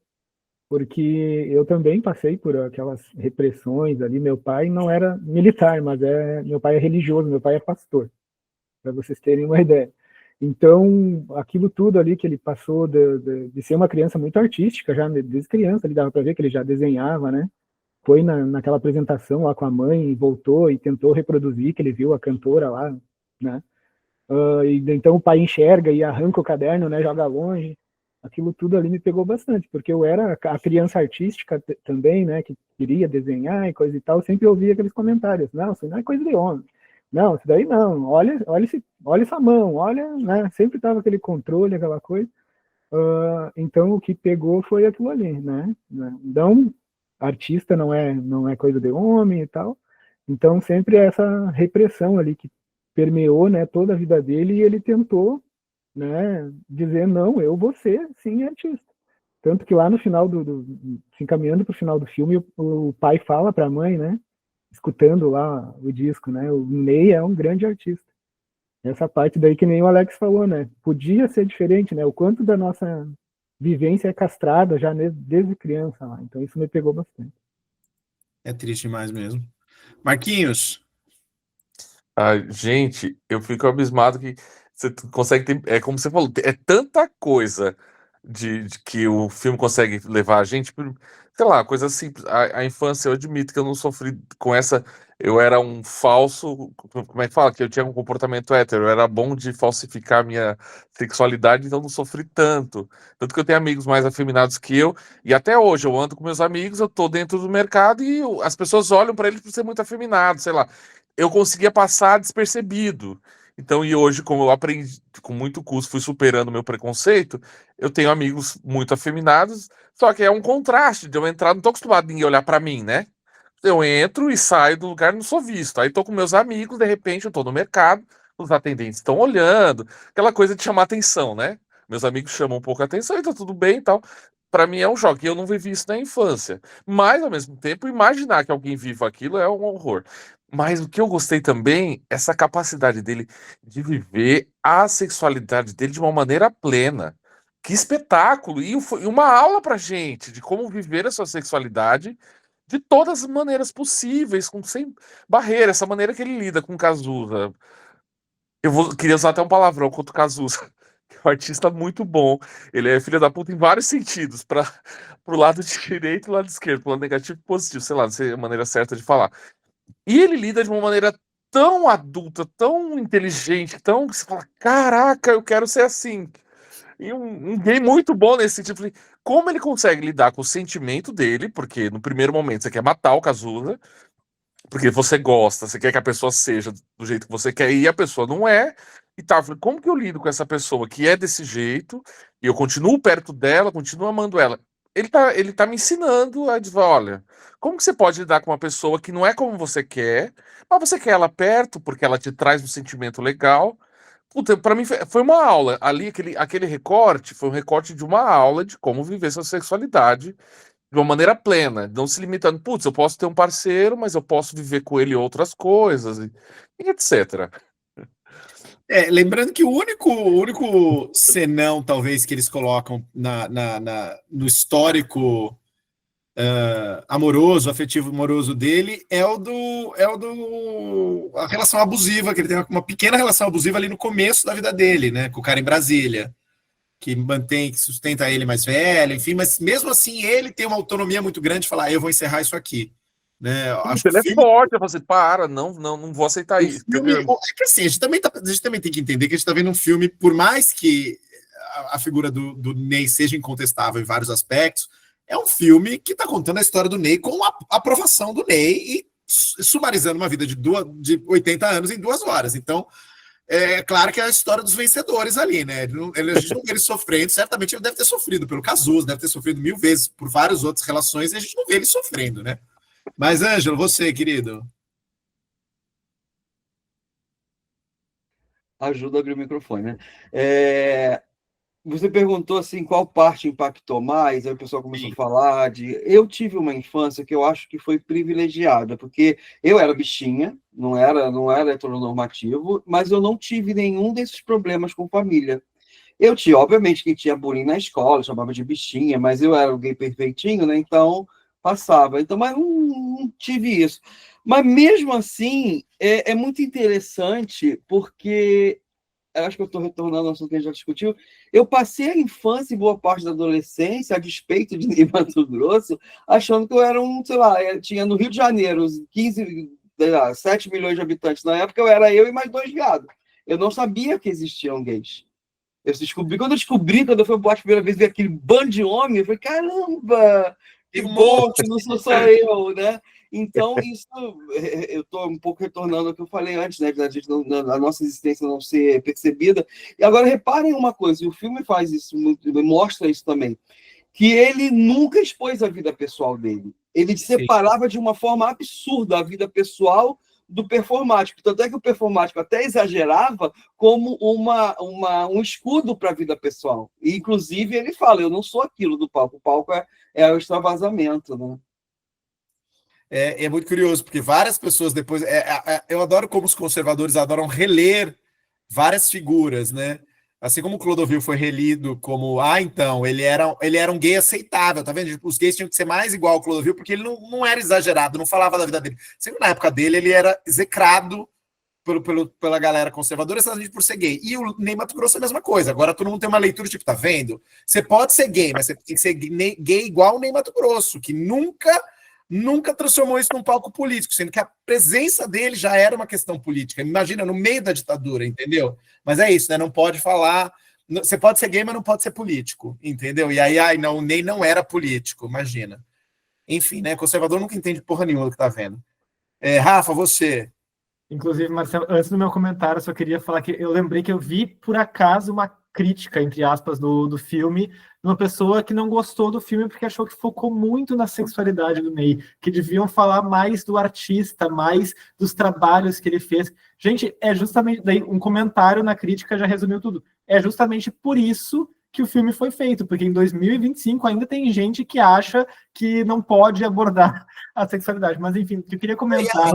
Porque eu também passei por aquelas repressões ali. Meu pai não era militar, mas meu pai é religioso, meu pai é pastor, para vocês terem uma ideia. Então, aquilo tudo ali que ele passou de ser uma criança muito artística, já desde criança, ele dava para ver que ele já desenhava, né? Foi naquela apresentação lá com a mãe, e voltou e tentou reproduzir, que ele viu a cantora lá, né? Então o pai enxerga e arranca o caderno, né? Joga longe. Aquilo tudo ali me pegou bastante, porque eu era a criança artística também, né, que queria desenhar e coisa e tal, sempre ouvia aqueles comentários, não, isso não é coisa de homem, não, isso daí não, olha essa mão, olha, né, sempre tava aquele controle, aquela coisa. Então o que pegou foi aquilo ali, né, não artista não é coisa de homem e tal. Então sempre essa repressão ali que permeou, né, toda a vida dele, e ele tentou, né, dizer não, eu vou ser sim artista. Tanto que lá no final se encaminhando para o final do filme, o pai fala para a mãe, né, escutando lá o disco, né, o Ney é um grande artista. Essa parte daí que nem o Alex falou, né, podia ser diferente, né, o quanto da nossa vivência é castrada já desde criança lá. Então isso me pegou bastante. É triste demais mesmo. Marquinhos, Gente, eu fico abismado que você consegue ter. É como você falou, é tanta coisa de que o filme consegue levar a gente. Sei lá, coisa simples. A infância, eu admito que eu não sofri com essa. Eu era um falso. Como é que fala? Que eu tinha um comportamento hétero. Eu era bom de falsificar a minha sexualidade, então não sofri tanto. Tanto que eu tenho amigos mais afeminados que eu. E até hoje eu ando com meus amigos, eu tô dentro do mercado e as pessoas olham para eles por ser muito afeminado, sei lá. Eu conseguia passar despercebido. Então, e hoje, como eu aprendi com muito custo, fui superando o meu preconceito, eu tenho amigos muito afeminados, só que é um contraste de eu entrar, não tô acostumado a ninguém olhar pra mim, né? Eu entro e saio do lugar, não sou visto. Aí tô com meus amigos, de repente eu tô no mercado, os atendentes estão olhando, aquela coisa de chamar atenção, né? Meus amigos chamam um pouco a atenção e tá tudo bem e tal. Pra mim é um choque, e eu não vivi isso na infância. Mas, ao mesmo tempo, imaginar que alguém viva aquilo é um horror. Mas o que eu gostei também, essa capacidade dele de viver a sexualidade dele de uma maneira plena. Que espetáculo! E foi uma aula pra gente de como viver a sua sexualidade de todas as maneiras possíveis, sem barreira, essa maneira que ele lida com o Cazuza. Queria usar até um palavrão contra o Cazuza, que é um artista muito bom. Ele é filho da puta em vários sentidos, para pro lado direito e lado esquerdo, pro lado negativo e positivo, sei lá, não sei a maneira certa de falar. E ele lida de uma maneira tão adulta, tão inteligente, tão que você fala, caraca, eu quero ser assim. E um gay muito bom nesse sentido. Falei, como ele consegue lidar com o sentimento dele, porque no primeiro momento você quer matar o Cazuza, porque você gosta, você quer que a pessoa seja do jeito que você quer, e a pessoa não é. E tá, eu falei, como que eu lido com essa pessoa que é desse jeito, e eu continuo perto dela, continuo amando ela? Ele tá me ensinando a dizer, olha, como que você pode lidar com uma pessoa que não é como você quer, mas você quer ela perto porque ela te traz um sentimento legal. Puta, pra mim foi uma aula. Ali, aquele recorte foi um recorte de uma aula de como viver sua sexualidade de uma maneira plena, não se limitando, putz, eu posso ter um parceiro, mas eu posso viver com ele outras coisas, e etc. Lembrando que o único senão, talvez, que eles colocam no histórico amoroso, afetivo amoroso dele, a relação abusiva, que ele tem uma pequena relação abusiva ali no começo da vida dele, né, com o cara em Brasília, que sustenta ele mais velho, enfim, mas mesmo assim ele tem uma autonomia muito grande de falar, eu vou encerrar isso aqui. Né? Acho que ele é forte, eu falei, para, não vou aceitar isso. É que assim, a gente também tem que entender que a gente está vendo um filme, por mais que a figura do Ney seja incontestável em vários aspectos, é um filme que está contando a história do Ney com a aprovação do Ney e sumarizando uma vida de 80 anos em 2 horas. Então, é claro que é a história dos vencedores ali, né? A gente não vê ele sofrendo, certamente ele deve ter sofrido pelo Cazuza, deve ter sofrido 1000 vezes por várias outras relações, e a gente não vê ele sofrendo, né? Mas, Ângelo, você, querido. Ajuda a abrir o microfone, né? Você perguntou assim qual parte impactou mais, aí o pessoal começou a falar eu tive uma infância que eu acho que foi privilegiada, porque eu era bichinha, não era heteronormativo, mas eu não tive nenhum desses problemas com família. Eu tinha, obviamente, que tinha bullying na escola, chamava de bichinha, mas eu era o gay perfeitinho, né? Então passava. Então, mas não tive isso. Mas mesmo assim, é muito interessante, porque eu acho que eu estou retornando ao assunto que a gente já discutiu. Eu passei a infância e boa parte da adolescência, a despeito de Ney Matogrosso, achando que eu era sei lá, tinha no Rio de Janeiro 7 milhões de habitantes. Na época eu era eu e mais 2 viados. Eu não sabia que existiam gays. Quando eu fui para a primeira vez, vi aquele bando de homem, eu falei, caramba, que bom que não sou só eu, né? Então, isso, eu estou um pouco retornando ao que eu falei antes, né? A nossa existência não ser percebida. E agora, reparem uma coisa, e o filme faz isso, mostra isso também, que ele nunca expôs a vida pessoal dele. Ele separava de uma forma absurda a vida pessoal do performático. Tanto é que o performático até exagerava como um escudo para a vida pessoal. E, inclusive, ele fala, eu não sou aquilo do palco. O palco é o extravasamento, né? É muito curioso, porque várias pessoas depois... eu adoro como os conservadores adoram reler várias figuras, né? Assim como o Clodovil foi relido como, então, ele era um gay aceitável, tá vendo? Os gays tinham que ser mais igual ao Clodovil, porque ele não era exagerado, não falava da vida dele. Sempre na época dele, ele era execrado pela galera conservadora, exatamente por ser gay. E o Ney Matogrosso é a mesma coisa. Agora todo mundo tem uma leitura, tipo, tá vendo? Você pode ser gay, mas você tem que ser gay igual o Ney Matogrosso, que nunca transformou isso num palco político, sendo que a presença dele já era uma questão política. Imagina, no meio da ditadura, entendeu? Mas é isso, né? Não pode falar... Você pode ser gay, mas não pode ser político, entendeu? E aí, não, o Ney não era político, imagina. Enfim, né? Conservador nunca entende porra nenhuma do que tá vendo. Rafa, você... Inclusive, Marcelo, antes do meu comentário, eu só queria falar que eu lembrei que eu vi, por acaso, uma crítica, entre aspas, do filme, de uma pessoa que não gostou do filme porque achou que focou muito na sexualidade do Ney, que deviam falar mais do artista, mais dos trabalhos que ele fez. Gente, é justamente... Daí, um comentário na crítica já resumiu tudo. É justamente por isso que o filme foi feito, porque em 2025 ainda tem gente que acha que não pode abordar a sexualidade. Mas, enfim, o que eu queria comentar...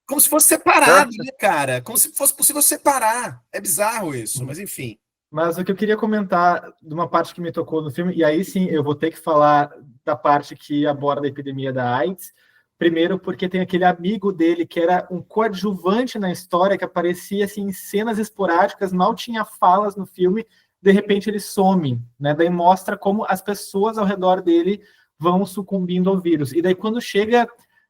Como se fosse separado, né, cara? Como se fosse possível separar. É bizarro isso, mas enfim. Mas o que eu queria comentar de uma parte que me tocou no filme, e aí sim eu vou ter que falar da parte que aborda a epidemia da AIDS, primeiro porque tem aquele amigo dele que era um coadjuvante na história, que aparecia assim, em cenas esporádicas, mal tinha falas no filme, de repente ele some, né? Daí mostra como as pessoas ao redor dele vão sucumbindo ao vírus. E daí quando chega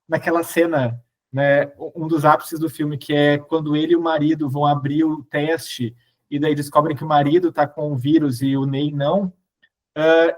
naquela cena... Né, um dos ápices do filme, que é quando ele e o marido vão abrir o teste e daí descobrem que o marido está com o vírus e o Ney não.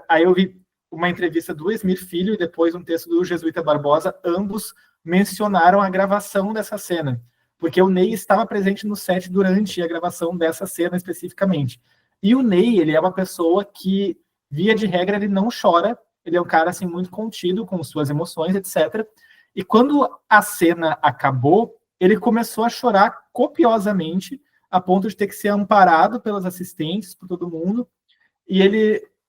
Aí eu vi uma entrevista do Esmir Filho e depois um texto do Jesuíta Barbosa, ambos mencionaram a gravação dessa cena, porque o Ney estava presente no set durante a gravação dessa cena especificamente. E o Ney, ele é uma pessoa que, via de regra, ele não chora, ele é um cara assim, muito contido com suas emoções, etc., e quando a cena acabou, ele começou a chorar copiosamente, a ponto de ter que ser amparado pelas assistentes, por todo mundo. E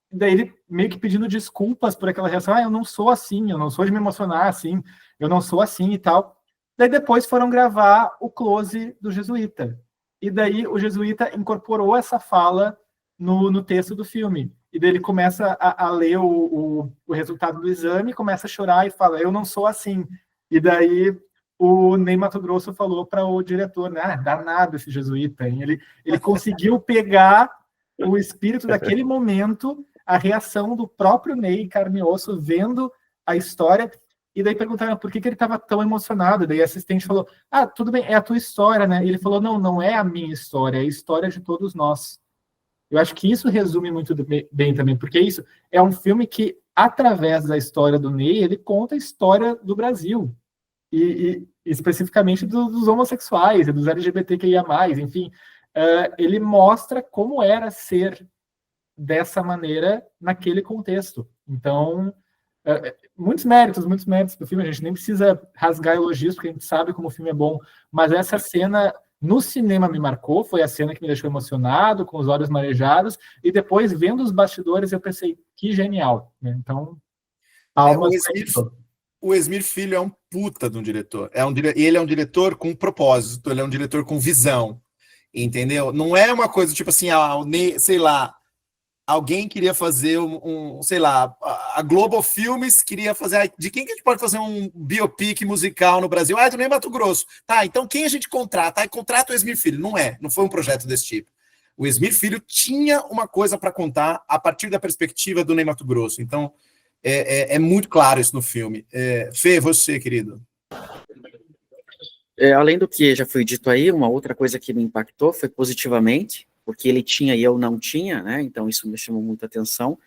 daí ele meio que pedindo desculpas por aquela reação. Eu não sou assim, eu não sou de me emocionar assim, eu não sou assim e tal. Daí depois foram gravar o close do Jesuíta. E daí o Jesuíta incorporou essa fala no texto do filme. E daí ele começa a ler o resultado do exame, começa a chorar e fala, eu não sou assim. E daí o Ney Matogrosso falou para o diretor, né, danado esse jesuíta, hein? Ele conseguiu pegar o espírito daquele momento, a reação do próprio Ney, carne e osso, vendo a história, e daí perguntaram por que ele estava tão emocionado. Daí a assistente falou, tudo bem, é a tua história, né? E ele falou, não é a minha história, é a história de todos nós. Eu acho que isso resume muito bem também, porque isso é um filme que, através da história do Ney, ele conta a história do Brasil, e especificamente dos homossexuais, e dos LGBTQIA+, enfim, ele mostra como era ser dessa maneira naquele contexto. Então, muitos méritos para o filme, a gente nem precisa rasgar elogios, porque a gente sabe como o filme é bom, mas essa cena... No cinema me marcou, foi a cena que me deixou emocionado, com os olhos marejados, e depois, vendo os bastidores, eu pensei, que genial. Né? Então, o Esmir Filho é um puta de um diretor. Ele é um diretor com propósito, ele é um diretor com visão, entendeu? Não é uma coisa tipo assim, sei lá, alguém queria fazer sei lá, a Globo Filmes queria fazer, de quem que a gente pode fazer um biopic musical no Brasil? Do Ney Matogrosso. Tá, então quem a gente contrata? Contrata o Esmir Filho. Não foi um projeto desse tipo. O Esmir Filho tinha uma coisa para contar a partir da perspectiva do Ney Matogrosso. Então, é muito claro isso no filme. Fê, você, querido. Além do que já foi dito aí, uma outra coisa que me impactou foi positivamente, porque ele tinha e eu não tinha, né? Então isso me chamou muita atenção.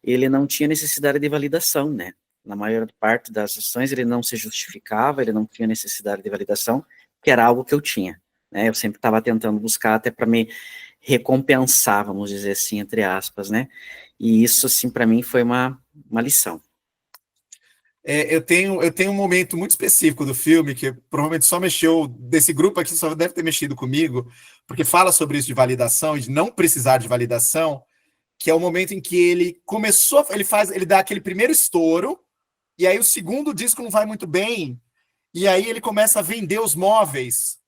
Ele não tinha necessidade de validação, né? Na maior parte das ações ele não se justificava, ele não tinha necessidade de validação, que era algo que eu tinha, né? Eu sempre estava tentando buscar até para me recompensar, vamos dizer assim, entre aspas, né? E isso, assim, para mim foi uma lição. eu tenho um momento muito específico do filme que provavelmente só mexeu, desse grupo aqui só deve ter mexido comigo, porque fala sobre isso de validação e de não precisar de validação, que é o momento em que ele começou, ele dá aquele primeiro estouro, e aí o segundo disco não vai muito bem, e aí ele começa a vender os móveis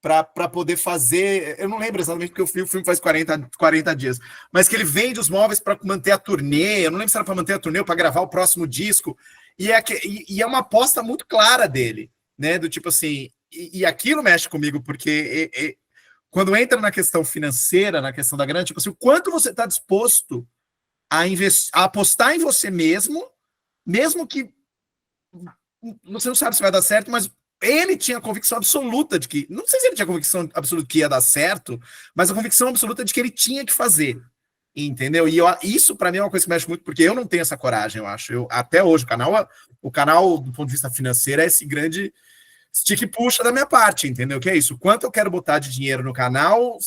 para poder fazer. Eu não lembro exatamente porque o filme faz 40 dias, mas que ele vende os móveis para manter a turnê. Eu não lembro se era para manter a turnê ou para gravar o próximo disco. E é uma aposta muito clara dele, né? Do tipo assim, e aquilo mexe comigo, porque quando entra na questão financeira, na questão da grana, tipo assim, o quanto você está disposto a apostar em você mesmo que você não sabe se vai dar certo, mas ele tinha a convicção absoluta de que, não sei se ele tinha a convicção absoluta que ia dar certo, mas a convicção absoluta de que ele tinha que fazer, entendeu? E isso para mim é uma coisa que mexe muito, porque eu não tenho essa coragem, eu acho. Até hoje, o canal, do ponto de vista financeiro, é esse grande stick e puxa da minha parte, entendeu? Que é isso, quanto eu quero botar de dinheiro no canal,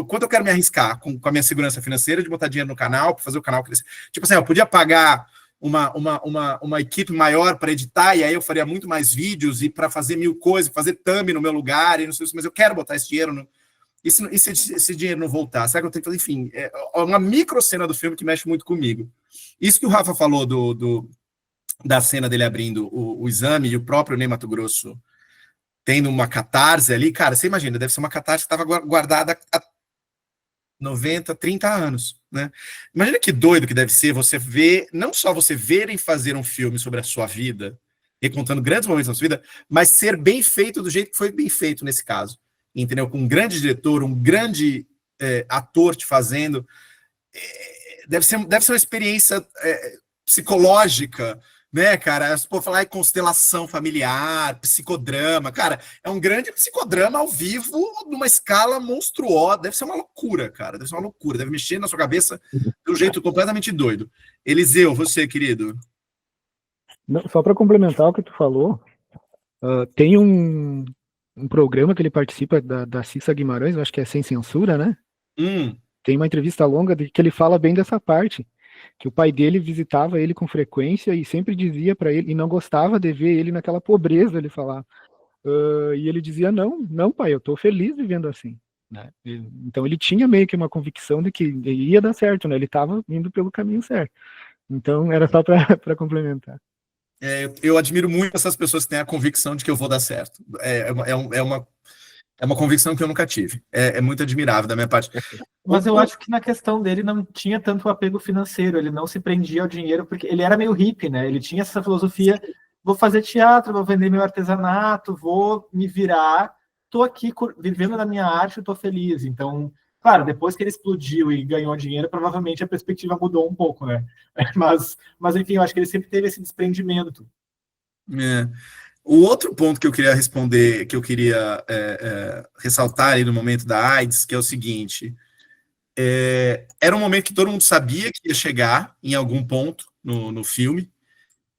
quanto eu quero me arriscar com a minha segurança financeira de botar dinheiro no canal, para fazer o canal crescer. Tipo assim, eu podia pagar uma equipe maior para editar, e aí eu faria muito mais vídeos e para fazer 1000 coisas, fazer thumb no meu lugar, e não sei, mas eu quero botar esse dinheiro. E se esse dinheiro não voltar? Será que eu tenho que fazer? Enfim, é uma micro cena do filme que mexe muito comigo. Isso que o Rafa falou da cena dele abrindo o exame e o próprio Ney Matogrosso tendo uma catarse ali, cara, você imagina, deve ser uma catarse que estava guardada há 90, 30 anos, né? Imagina que doido que deve ser você ver, não só você ver em fazer um filme sobre a sua vida, recontando grandes momentos da sua vida, mas ser bem feito do jeito que foi bem feito nesse caso, entendeu? Com um grande diretor, um grande ator te fazendo, deve ser uma experiência psicológica, né, cara? Por falar em constelação familiar, psicodrama, cara, é um grande psicodrama ao vivo, numa escala monstruosa. Deve ser uma loucura, cara. Deve ser uma loucura. Deve mexer na sua cabeça de um jeito completamente doido. Eliseu, você, querido. Não, só para complementar o que tu falou, tem um programa que ele participa da Cissa Guimarães, eu acho que é Sem Censura, né? Tem uma entrevista longa que ele fala bem dessa parte, que o pai dele visitava ele com frequência e sempre dizia para ele, e não gostava de ver ele naquela pobreza, ele falava. E ele dizia, não, pai, eu tô feliz vivendo assim. Né? Então ele tinha meio que uma convicção de que ia dar certo, né? Ele estava indo pelo caminho certo. Então era só para complementar. Eu admiro muito essas pessoas que têm a convicção de que eu vou dar certo. É uma convicção que eu nunca tive. É muito admirável da minha parte. Mas eu acho que na questão dele não tinha tanto apego financeiro, ele não se prendia ao dinheiro, porque ele era meio hippie, né? Ele tinha essa filosofia, vou fazer teatro, vou vender meu artesanato, vou me virar, tô aqui vivendo da minha arte, eu tô feliz. Então, claro, depois que ele explodiu e ganhou dinheiro, provavelmente a perspectiva mudou um pouco, né? Mas enfim, eu acho que ele sempre teve esse desprendimento. O outro ponto que eu queria responder, que eu queria ressaltar aí no momento da AIDS, que é o seguinte, era um momento que todo mundo sabia que ia chegar em algum ponto no filme,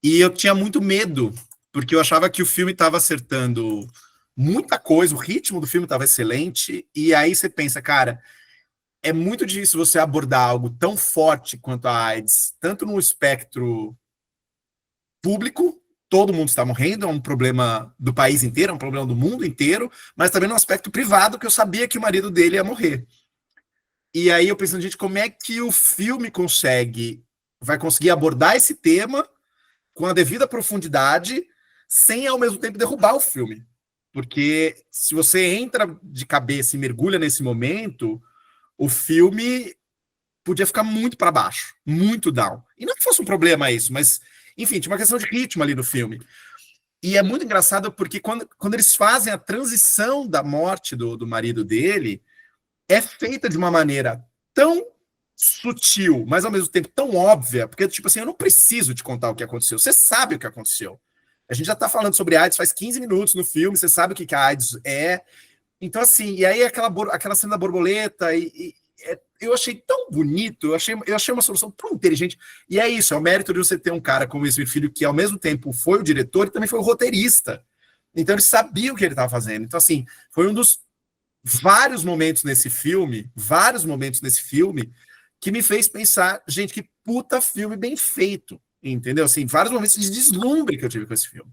e eu tinha muito medo, porque eu achava que o filme estava acertando muita coisa, o ritmo do filme estava excelente, e aí você pensa, cara, é muito difícil você abordar algo tão forte quanto a AIDS, tanto no espectro público, todo mundo está morrendo, é um problema do país inteiro, é um problema do mundo inteiro, mas também no aspecto privado, que eu sabia que o marido dele ia morrer. E aí eu pensando, gente, como é que o filme vai conseguir abordar esse tema com a devida profundidade, sem ao mesmo tempo derrubar o filme? Porque se você entra de cabeça e mergulha nesse momento, o filme podia ficar muito para baixo, muito down. E não que fosse um problema isso, mas, enfim, tinha uma questão de ritmo ali no filme. E é muito engraçado porque quando eles fazem a transição da morte do marido dele, é feita de uma maneira tão sutil, mas ao mesmo tempo tão óbvia, porque, tipo assim, eu não preciso te contar o que aconteceu, você sabe o que aconteceu. A gente já está falando sobre AIDS faz 15 minutos no filme, você sabe o que a AIDS é. Então, assim, e aí aquela cena da borboleta, eu achei tão bonito, eu achei uma solução tão inteligente. E é isso, é o mérito de você ter um cara como esse filho, que ao mesmo tempo foi o diretor e também foi o roteirista. Então ele sabia o que ele estava fazendo. Então, assim, foi um dos vários momentos nesse filme, que me fez pensar, gente, que puta filme bem feito, entendeu? Assim, vários momentos de deslumbre que eu tive com esse filme.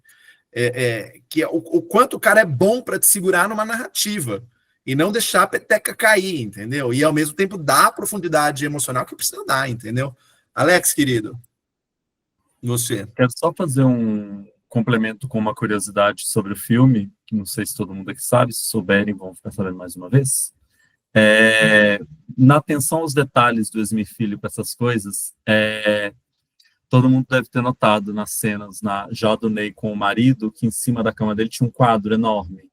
Que é o quanto o cara é bom para te segurar numa narrativa e não deixar a peteca cair, entendeu? E ao mesmo tempo dar a profundidade emocional que precisa dar, entendeu? Alex, querido, você. Quero só fazer um complemento com uma curiosidade sobre o filme, que não sei se todo mundo aqui sabe, se souberem vão ficar sabendo mais uma vez. Na atenção aos detalhes do Esmir Filho com essas coisas, todo mundo deve ter notado nas cenas já do Ney com o marido, que em cima da cama dele tinha um quadro enorme,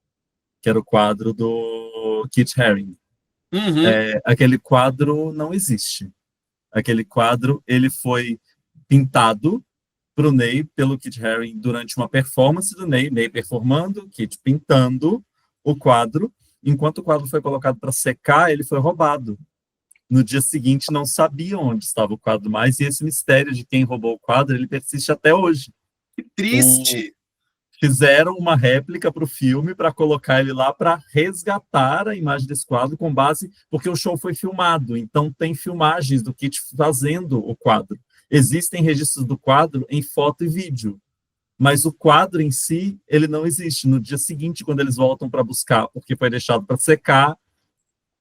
que era o quadro do Kit Harington. Uhum. Aquele quadro não existe. Aquele quadro ele foi pintado para o Ney pelo Kit Harington durante uma performance do Ney performando, Kit pintando o quadro. Enquanto o quadro foi colocado para secar, ele foi roubado. No dia seguinte, não sabiam onde estava o quadro mais, e esse mistério de quem roubou o quadro, ele persiste até hoje. Que triste! Fizeram uma réplica para o filme, para colocar ele lá, para resgatar a imagem desse quadro com base, porque o show foi filmado, então tem filmagens do Kit fazendo o quadro. Existem registros do quadro em foto e vídeo, mas o quadro em si, ele não existe. No dia seguinte, quando eles voltam para buscar, porque foi deixado para secar,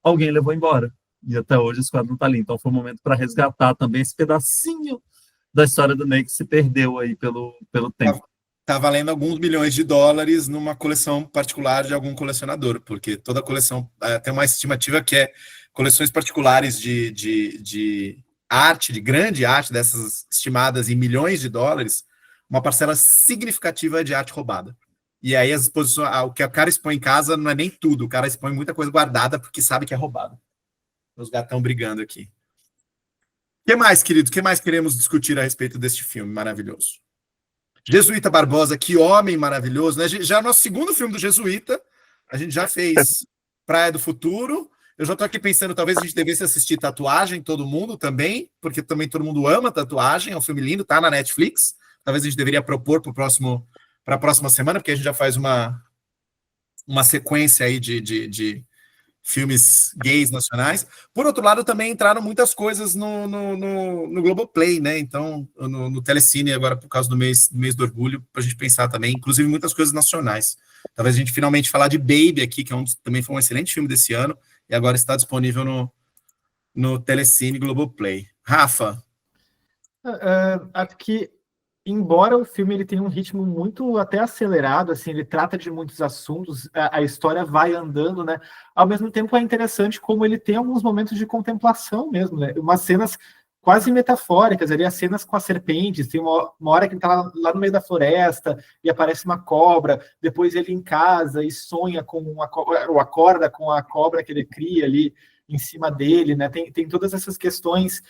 alguém levou embora. E até hoje esse quadro não está ali. Então foi um momento para resgatar também esse pedacinho da história do Ney que se perdeu aí pelo tempo. Tá valendo alguns milhões de dólares numa coleção particular de algum colecionador, porque toda coleção tem uma estimativa que é coleções particulares de arte, de grande arte, dessas estimadas em milhões de dólares, uma parcela significativa de arte roubada. E aí as exposições, o que o cara expõe em casa não é nem tudo, o cara expõe muita coisa guardada porque sabe que é roubado. Os gatão brigando aqui. O que mais, querido? O que mais queremos discutir a respeito deste filme maravilhoso? Jesuíta Barbosa, que homem maravilhoso, né? Já é o nosso segundo filme do Jesuíta. A gente já fez Praia do Futuro. Eu já estou aqui pensando, talvez a gente devesse assistir Tatuagem, todo mundo também, porque também todo mundo ama Tatuagem, é um filme lindo, tá na Netflix. Talvez a gente deveria propor para a próxima semana, porque a gente já faz uma sequência aí de filmes gays nacionais. Por outro lado, também entraram muitas coisas no Globoplay, né? Então, no Telecine, agora por causa do mês do orgulho, para a gente pensar também, inclusive muitas coisas nacionais. Talvez a gente finalmente falar de Baby aqui, que também foi um excelente filme desse ano, e agora está disponível no Telecine Globoplay. Rafa? Acho que, embora o filme ele tenha um ritmo muito até acelerado, assim, ele trata de muitos assuntos, a história vai andando, né? Ao mesmo tempo é interessante como ele tem alguns momentos de contemplação mesmo, né? Umas cenas quase metafóricas, ali as cenas com as serpentes, tem uma hora que ele tá lá no meio da floresta e aparece uma cobra, depois ele em casa e sonha com uma cobra, ou acorda com a cobra que ele cria ali em cima dele, né? Tem todas essas questões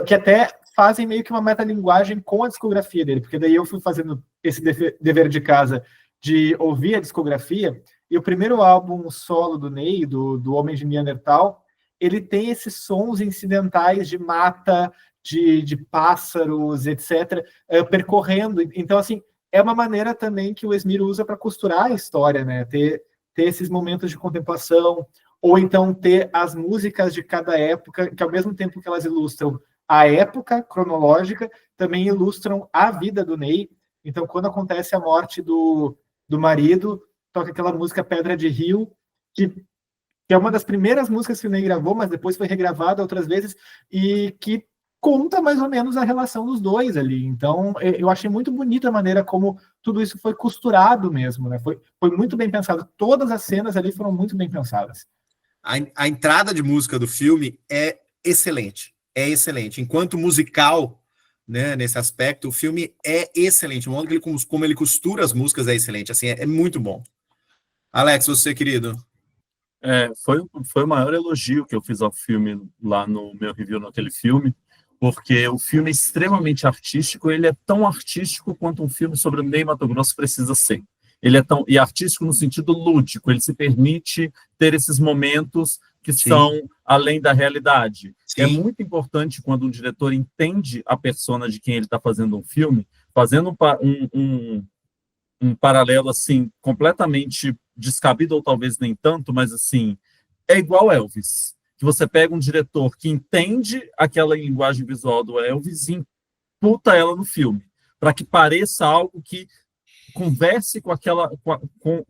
que até fazem meio que uma metalinguagem com a discografia dele, porque daí eu fui fazendo esse dever de casa de ouvir a discografia, e o primeiro álbum solo do Ney, do Homem de Neandertal, ele tem esses sons incidentais de mata, de pássaros, etc., percorrendo. Então, assim, é uma maneira também que o Esmir usa para costurar a história, né? Ter esses momentos de contemplação, ou então ter as músicas de cada época, que ao mesmo tempo que elas ilustram a época cronológica, também ilustram a vida do Ney. Então, quando acontece a morte do marido, toca aquela música Pedra de Rio, que é uma das primeiras músicas que o Ney gravou, mas depois foi regravada outras vezes, e que conta mais ou menos a relação dos dois ali. Então, eu achei muito bonita a maneira como tudo isso foi costurado mesmo, né? Foi muito bem pensado. Todas as cenas ali foram muito bem pensadas. A entrada de música do filme é excelente. É excelente. Enquanto musical, né, nesse aspecto, o filme é excelente. O modo como ele costura as músicas é excelente. Assim, é muito bom. Alex, você, querido? Foi o maior elogio que eu fiz ao filme lá no meu review naquele filme, porque o filme é extremamente artístico, ele é tão artístico quanto um filme sobre o Ney Matogrosso precisa ser. Ele é tão artístico no sentido lúdico, ele se permite ter esses momentos que são além da realidade. Sim. É muito importante quando um diretor entende a persona de quem ele está fazendo um filme, fazendo um paralelo assim completamente descabido, ou talvez nem tanto, mas assim, é igual Elvis, que você pega um diretor que entende aquela linguagem visual do Elvis e imputa ela no filme. para que pareça algo que converse com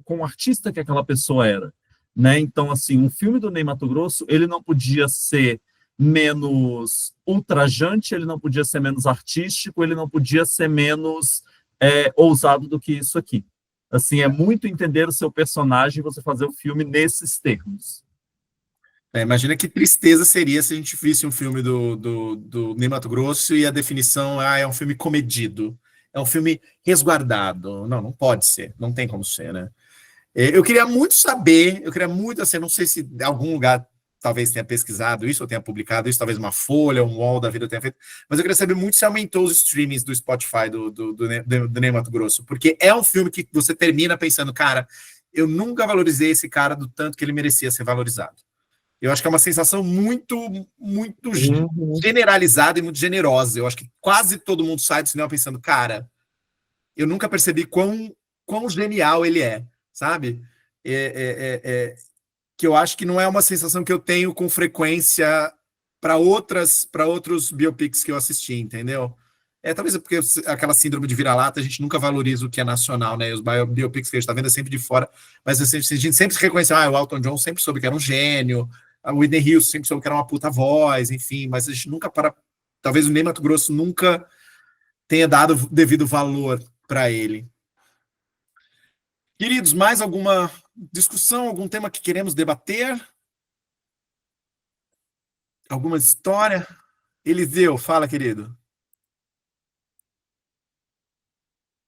com o artista que aquela pessoa era, né? Então, assim, um filme do Ney Matogrosso, ele não podia ser menos ultrajante, ele não podia ser menos artístico, ele não podia ser menos ousado do que isso aqui. Assim, é muito entender o seu personagem e você fazer o filme nesses termos. Imagina que tristeza seria se a gente visse um filme do Ney Matogrosso e a definição é um filme comedido, é um filme resguardado. Não pode ser, não tem como ser, né? Eu queria muito saber, assim, não sei se em algum lugar talvez tenha pesquisado isso, ou tenha publicado isso, talvez uma Folha, um UOL da vida tenha feito, mas eu queria saber muito se aumentou os streamings do Spotify do Ney Matogrosso, porque é um filme que você termina pensando, cara, eu nunca valorizei esse cara do tanto que ele merecia ser valorizado. Eu acho que é uma sensação muito generalizada e muito generosa. Eu acho que quase todo mundo sai do cinema pensando, cara, eu nunca percebi quão genial ele é, sabe? Que eu acho que não é uma sensação que eu tenho com frequência para outros biopics que eu assisti, entendeu? Talvez é porque aquela síndrome de vira-lata, a gente nunca valoriza o que é nacional, né? Os biopics que a gente está vendo é sempre de fora, mas a gente sempre reconhece, o Elton John sempre soube que era um gênio, a Whitney Houston sempre soube que era uma puta voz, enfim, mas a gente nunca talvez o Ney Matogrosso nunca tenha dado devido valor para ele. Queridos, mais alguma discussão, algum tema que queremos debater? Alguma história? Eliseu, fala, querido.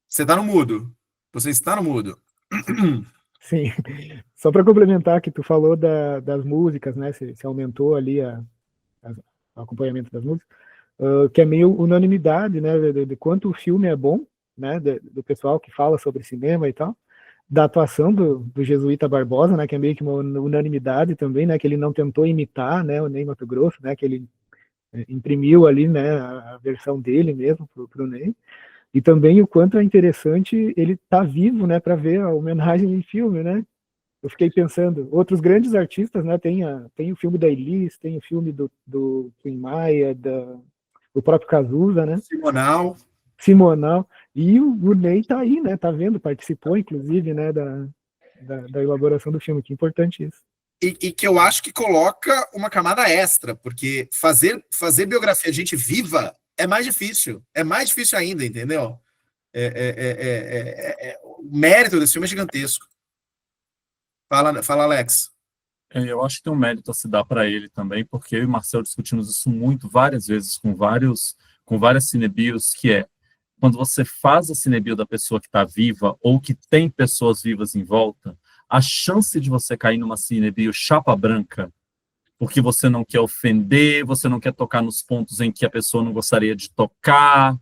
Você está no mudo. Você está no mudo. Sim. Só para complementar que tu falou das músicas, né? Se aumentou ali o acompanhamento das músicas, que é meio unanimidade, né? De quanto o filme é bom, né? Do pessoal que fala sobre cinema e tal. Da atuação do Jesuíta Barbosa, né, que é meio que uma unanimidade também, né, que ele não tentou imitar, né, o Ney Matogrosso, né, que ele imprimiu ali, né, a versão dele mesmo pro Ney, e também o quanto é interessante ele estar vivo, né, para ver a homenagem em filme, né. Eu fiquei pensando, outros grandes artistas, né, tem o filme da Elis, tem o filme do Tim Maia, do próprio Cazuza, né. Simonal, e o Ney tá aí, né, tá vendo, participou, inclusive, né, da elaboração do filme, que importante isso. E que eu acho que coloca uma camada extra, porque fazer biografia de gente viva é mais difícil ainda, entendeu? O mérito desse filme é gigantesco. Fala, Alex. Eu acho que tem um mérito a se dar para ele também, porque eu e o Marcel discutimos isso várias vezes com várias cinebios, que é quando você faz a cinebio da pessoa que está viva ou que tem pessoas vivas em volta, a chance de você cair numa cinebio chapa branca, porque você não quer ofender, você não quer tocar nos pontos em que a pessoa não gostaria de tocar,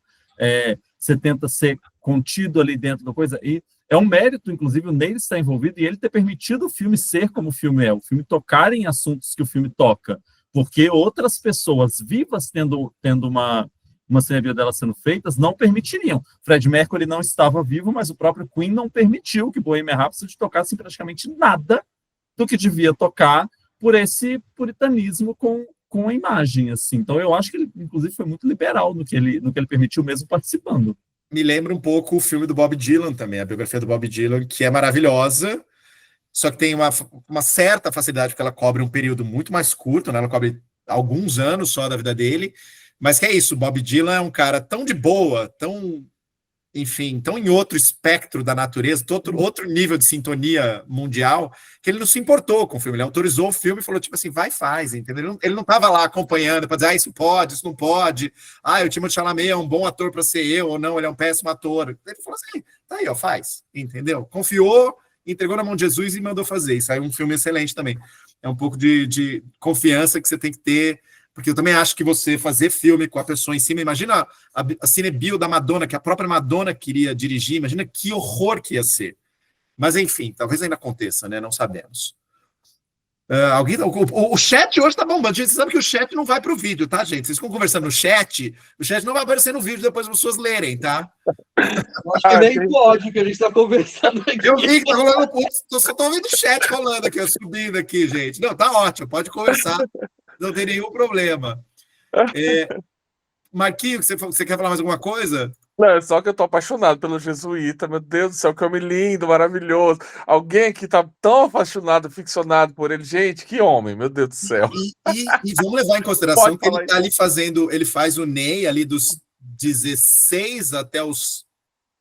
você tenta ser contido ali dentro da coisa, e é um mérito, inclusive, o Ney estar envolvido e ele ter permitido o filme ser como o filme é, o filme tocar em assuntos que o filme toca, porque outras pessoas vivas tendo uma cinebio delas sendo feitas, não permitiriam. Fred Mercury não estava vivo, mas o próprio Queen não permitiu que Bohemian Rhapsody tocasse praticamente nada do que devia tocar por esse puritanismo com a imagem, assim. Então eu acho que ele, inclusive, foi muito liberal no que ele permitiu, mesmo participando. Me lembra um pouco o filme do Bob Dylan também, a biografia do Bob Dylan, que é maravilhosa, só que tem uma certa facilidade, porque ela cobre um período muito mais curto, né? Ela cobre alguns anos só da vida dele, mas que é isso, o Bob Dylan é um cara tão de boa, tão em outro espectro da natureza, outro nível de sintonia mundial, que ele não se importou com o filme, ele autorizou o filme e falou, tipo assim, vai e faz, entendeu? Ele não estava lá acompanhando para dizer, isso pode, isso não pode, o Timothée Chalamet é um bom ator para ser eu, ou não, ele é um péssimo ator. Ele falou assim, tá aí, faz, entendeu? Confiou, entregou na mão de Jesus e mandou fazer, e saiu um filme excelente também. É um pouco de confiança que você tem que ter, porque eu também acho que você fazer filme com a pessoa em cima, imagina a cinebio da Madonna, que a própria Madonna queria dirigir, imagina que horror que ia ser. Mas, enfim, talvez ainda aconteça, né? Não sabemos. O chat hoje tá bombando. Gente, você sabe que o chat não vai para o vídeo, tá, gente? Vocês ficam conversando no chat, o chat não vai aparecer no vídeo depois as pessoas lerem, tá? Acho que nem pode, que a gente está conversando aqui. Eu vi que tá rolando, só tô vendo o chat rolando aqui, subindo aqui, gente. Não, tá ótimo, pode conversar. Não tem nenhum problema. Marquinhos, você quer falar mais alguma coisa? Não, é só que eu tô apaixonado pelo Jesuíta, meu Deus do céu, que homem lindo, maravilhoso. Alguém que tá tão apaixonado, ficcionado por ele. Gente, que homem, meu Deus do céu. E vamos levar em consideração Pode que ele falar tá ali fazendo, ele faz o Ney ali dos 16 até os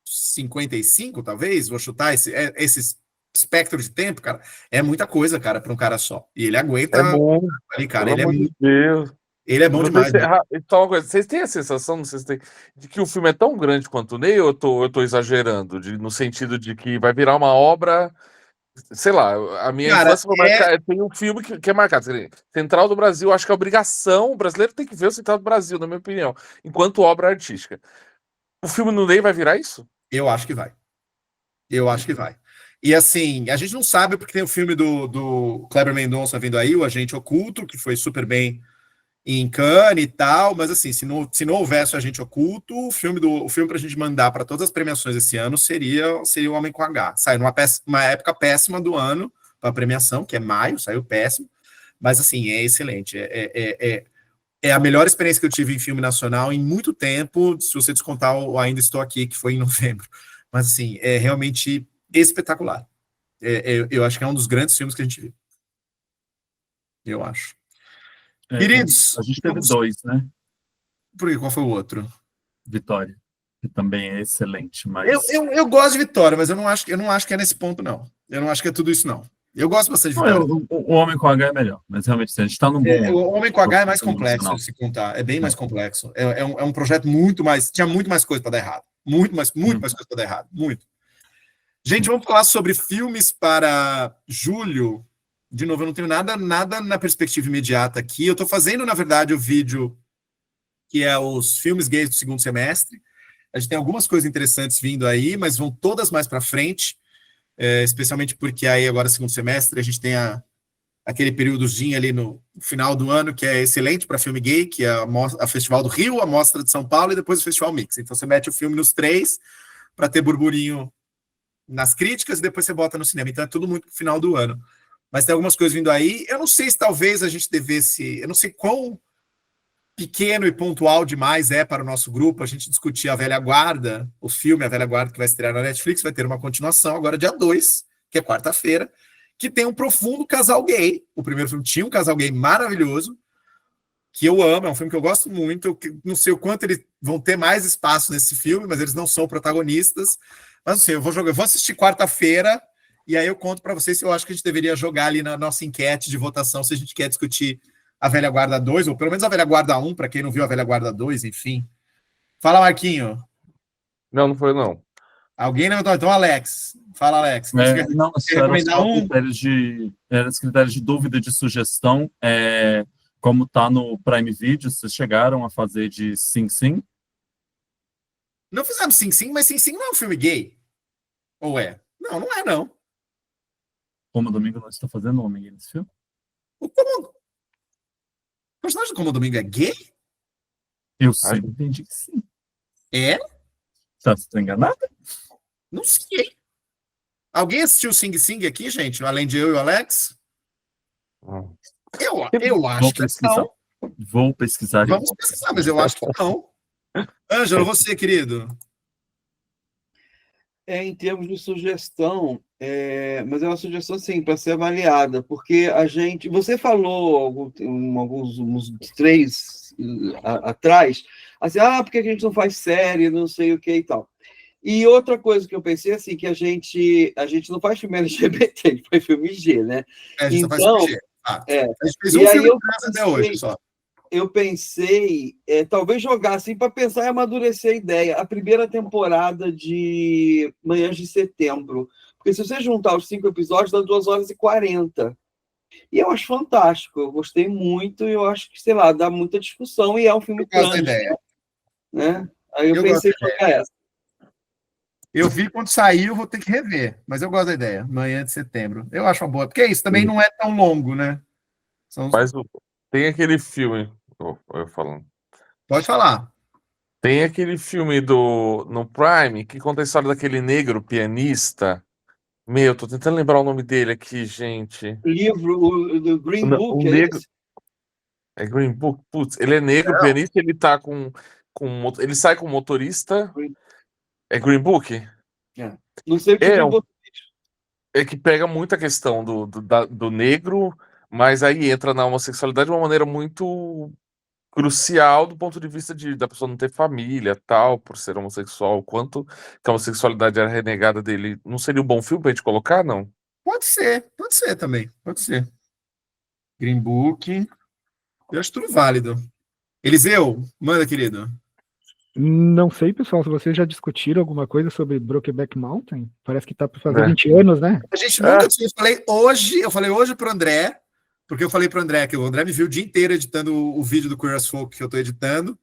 55, talvez, vou chutar esse espectro de tempo, cara, é muita coisa, cara, para um cara só. E ele aguenta É bom, ali, cara, pelo ele é amor de muito, Deus. ele é bom demais, né? Então, uma coisa, vocês têm a sensação, não sei se tem, de que o filme é tão grande quanto o Ney, ou eu tô exagerando, no sentido de que vai virar uma obra, sei lá, a minha Cara, infância foi marcada, tem um filme que é marcado, Central do Brasil, acho que é obrigação, o brasileiro tem que ver o Central do Brasil, na minha opinião, enquanto obra artística. O filme no Ney vai virar isso? eu acho que vai. Eu acho que vai. E assim, a gente não sabe porque tem o filme do Kleber Mendonça vindo aí, O Agente Oculto, que foi super bem em Cannes e tal, mas assim, se não houvesse o Agente Oculto, o filme pra gente mandar para todas as premiações esse ano seria o Homem com H. Saiu uma época péssima do ano para premiação, que é maio, saiu péssimo, mas assim, é excelente. É a melhor experiência que eu tive em filme nacional em muito tempo, se você descontar o Ainda Estou Aqui, que foi em novembro. Mas assim, é realmente espetacular. Eu acho que é um dos grandes filmes que a gente viu. Eu acho. Queridos, A gente teve dois, né? Por quê? Qual foi o outro? Vitória, que também é excelente, mas... Eu gosto de Vitória, mas eu não acho que é nesse ponto, não. Eu não acho que é tudo isso, não. Eu gosto bastante de Vitória. O Homem com H é melhor, mas realmente a gente está num bom... O Homem com H é mais complexo, nacional. se contar. É bem mais complexo. É um projeto muito mais... Tinha muito mais coisa para dar errado. Muito mais coisa para dar errado. Muito. Gente, vamos falar sobre filmes para julho. De novo, eu não tenho nada na perspectiva imediata aqui. Eu estou fazendo, na verdade, o vídeo que é os filmes gays do segundo semestre. A gente tem algumas coisas interessantes vindo aí, mas vão todas mais para frente, especialmente porque aí agora, segundo semestre, a gente tem aquele períodozinho ali no final do ano que é excelente para filme gay, que é a Festival do Rio, a Mostra de São Paulo e depois o Festival Mix. Então você mete o filme nos três para ter burburinho nas críticas e depois você bota no cinema. Então é tudo muito no final do ano. Mas tem algumas coisas vindo aí. Eu não sei se talvez a gente devesse... Eu não sei quão pequeno e pontual demais é para o nosso grupo a gente discutir A Velha Guarda, o filme A Velha Guarda, que vai estrear na Netflix, vai ter uma continuação agora dia 2, que é quarta-feira, que tem um profundo casal gay. O primeiro filme tinha um casal gay maravilhoso, que eu amo, é um filme que eu gosto muito. Eu não sei o quanto eles vão ter mais espaço nesse filme, mas eles não são protagonistas. Mas assim, eu vou assistir quarta-feira, e aí eu conto para vocês se eu acho que a gente deveria jogar ali na nossa enquete de votação, se a gente quer discutir A Velha Guarda 2, ou pelo menos A Velha Guarda 1, para quem não viu A Velha Guarda 2, enfim. Fala, Marquinho. Não foi, não. Alguém não? Então, Alex. Fala, Alex. Não, recomendar eram os critérios de dúvida, de sugestão. Como está no Prime Video, vocês chegaram a fazer de Sim Sim? Não fizemos Sim Sim, mas Sim Sim não é um filme gay. Ou é? Não, não é, não. Como Domingo não está fazendo homem nesse filme? O personagem do Como Domingo é gay? Eu sempre entendi que sim. É? Você está enganado? Não sei. Alguém assistiu Sing Sing aqui, gente? Além de eu e o Alex? Eu acho que não. Vou pesquisar. Vamos pesquisar, mas eu acho que não. Ângelo, você, querido? Em termos de sugestão, mas é uma sugestão, assim, para ser avaliada, porque você falou uns 3 atrás, assim, porque a gente não faz série, não sei o que e tal. E outra coisa que eu pensei, assim, que a gente não faz filme LGBT, a gente faz filme G, né? A gente então, faz filme G. A gente fez um filme até hoje, só. Eu pensei, talvez jogar assim para pensar e amadurecer a ideia. A primeira temporada de Manhãs de Setembro. Porque se você juntar os 5 episódios, dá 2h40. E eu acho fantástico. Eu gostei muito e eu acho que, sei lá, dá muita discussão e é um filme trans. Né? Aí eu pensei em jogar essa. Eu vi quando saiu, vou ter que rever. Mas eu gosto da ideia. Manhã de Setembro. Eu acho uma boa. Porque isso também não é tão longo, né? Mas tem aquele filme... eu falando. Pode falar. Tem aquele filme no Prime que conta a história daquele negro pianista. Tô tentando lembrar o nome dele aqui, gente. Livro, do Green Book, negro... É Green Book? Putz, ele é negro, pianista, ele tá ele sai com motorista É Green Book? Não sei o que É, tem é que pega muito a questão do negro, mas aí entra na homossexualidade de uma maneira muito crucial do ponto de vista da pessoa não ter família, tal, por ser homossexual. O quanto que a homossexualidade era renegada dele. Não seria um bom filme pra gente colocar, não? Pode ser também, pode ser. Green Book, eu acho tudo válido. Eliseu, manda, querido. Não sei, pessoal, se vocês já discutiram alguma coisa sobre Brokeback Mountain. Parece que tá para fazer É. 20 anos, né? A gente nunca tinha, eu falei hoje pro André, porque eu falei pro André que o André me viu o dia inteiro editando o vídeo do Queer as Folk que eu tô editando.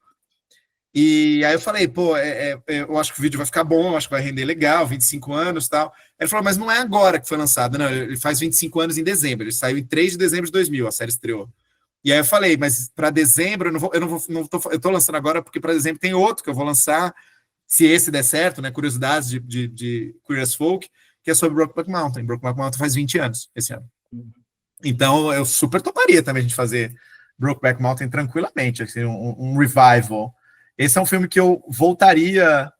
E aí eu falei, pô, eu acho que o vídeo vai ficar bom, eu acho que vai render legal, 25 anos e tal. Ele falou, mas não é agora que foi lançado, não, ele faz 25 anos em dezembro, ele saiu em 3 de dezembro de 2000, a série estreou. E aí eu falei, mas para dezembro, eu tô lançando agora porque para dezembro tem outro que eu vou lançar, se esse der certo, né, curiosidades de Queer as Folk, que é sobre Brokeback Mountain. Brokeback Mountain faz 20 anos esse ano. Então eu super toparia também a gente fazer Brokeback Mountain tranquilamente, assim, um revival. Esse é um filme que eu voltaria.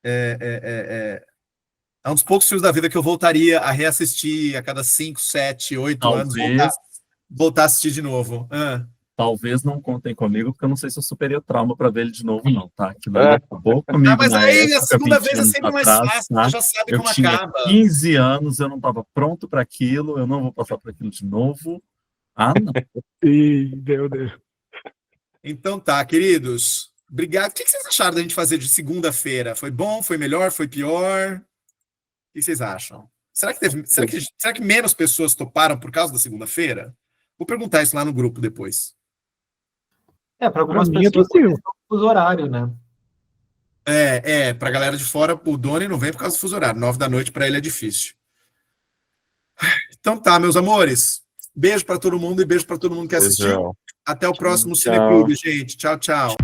É um dos poucos filmes da vida que eu voltaria a reassistir a cada 5, 7, 8 anos. Voltar a assistir de novo. Talvez não contem comigo, porque eu não sei se eu superei o trauma para ver ele de novo, não, tá? Aquilo ali acabou comigo. Mas na aí época, a segunda vez é 20 sempre anos mais atrás, fácil, tá? você já sabe Eu como tinha acaba. 15 anos, eu não estava pronto para aquilo, eu não vou passar por aquilo de novo. Ah, não. E meu Deus. Então tá, queridos. Obrigado. O que vocês acharam da gente fazer de segunda-feira? Foi bom? Foi melhor? Foi pior? O que vocês acham? Será que menos pessoas toparam por causa da segunda-feira? Vou perguntar isso lá no grupo depois. Para algumas Pra mim é pessoas tranquilo. tem fuso horário, né? Pra galera de fora, o Doni não vem por causa do fuso horário. 9 da noite pra ele é difícil. Então tá, meus amores. Beijo pra todo mundo e beijo pra todo mundo que assistiu. Beijão. Até o próximo Tchau. Cineclube, gente. Tchau, tchau.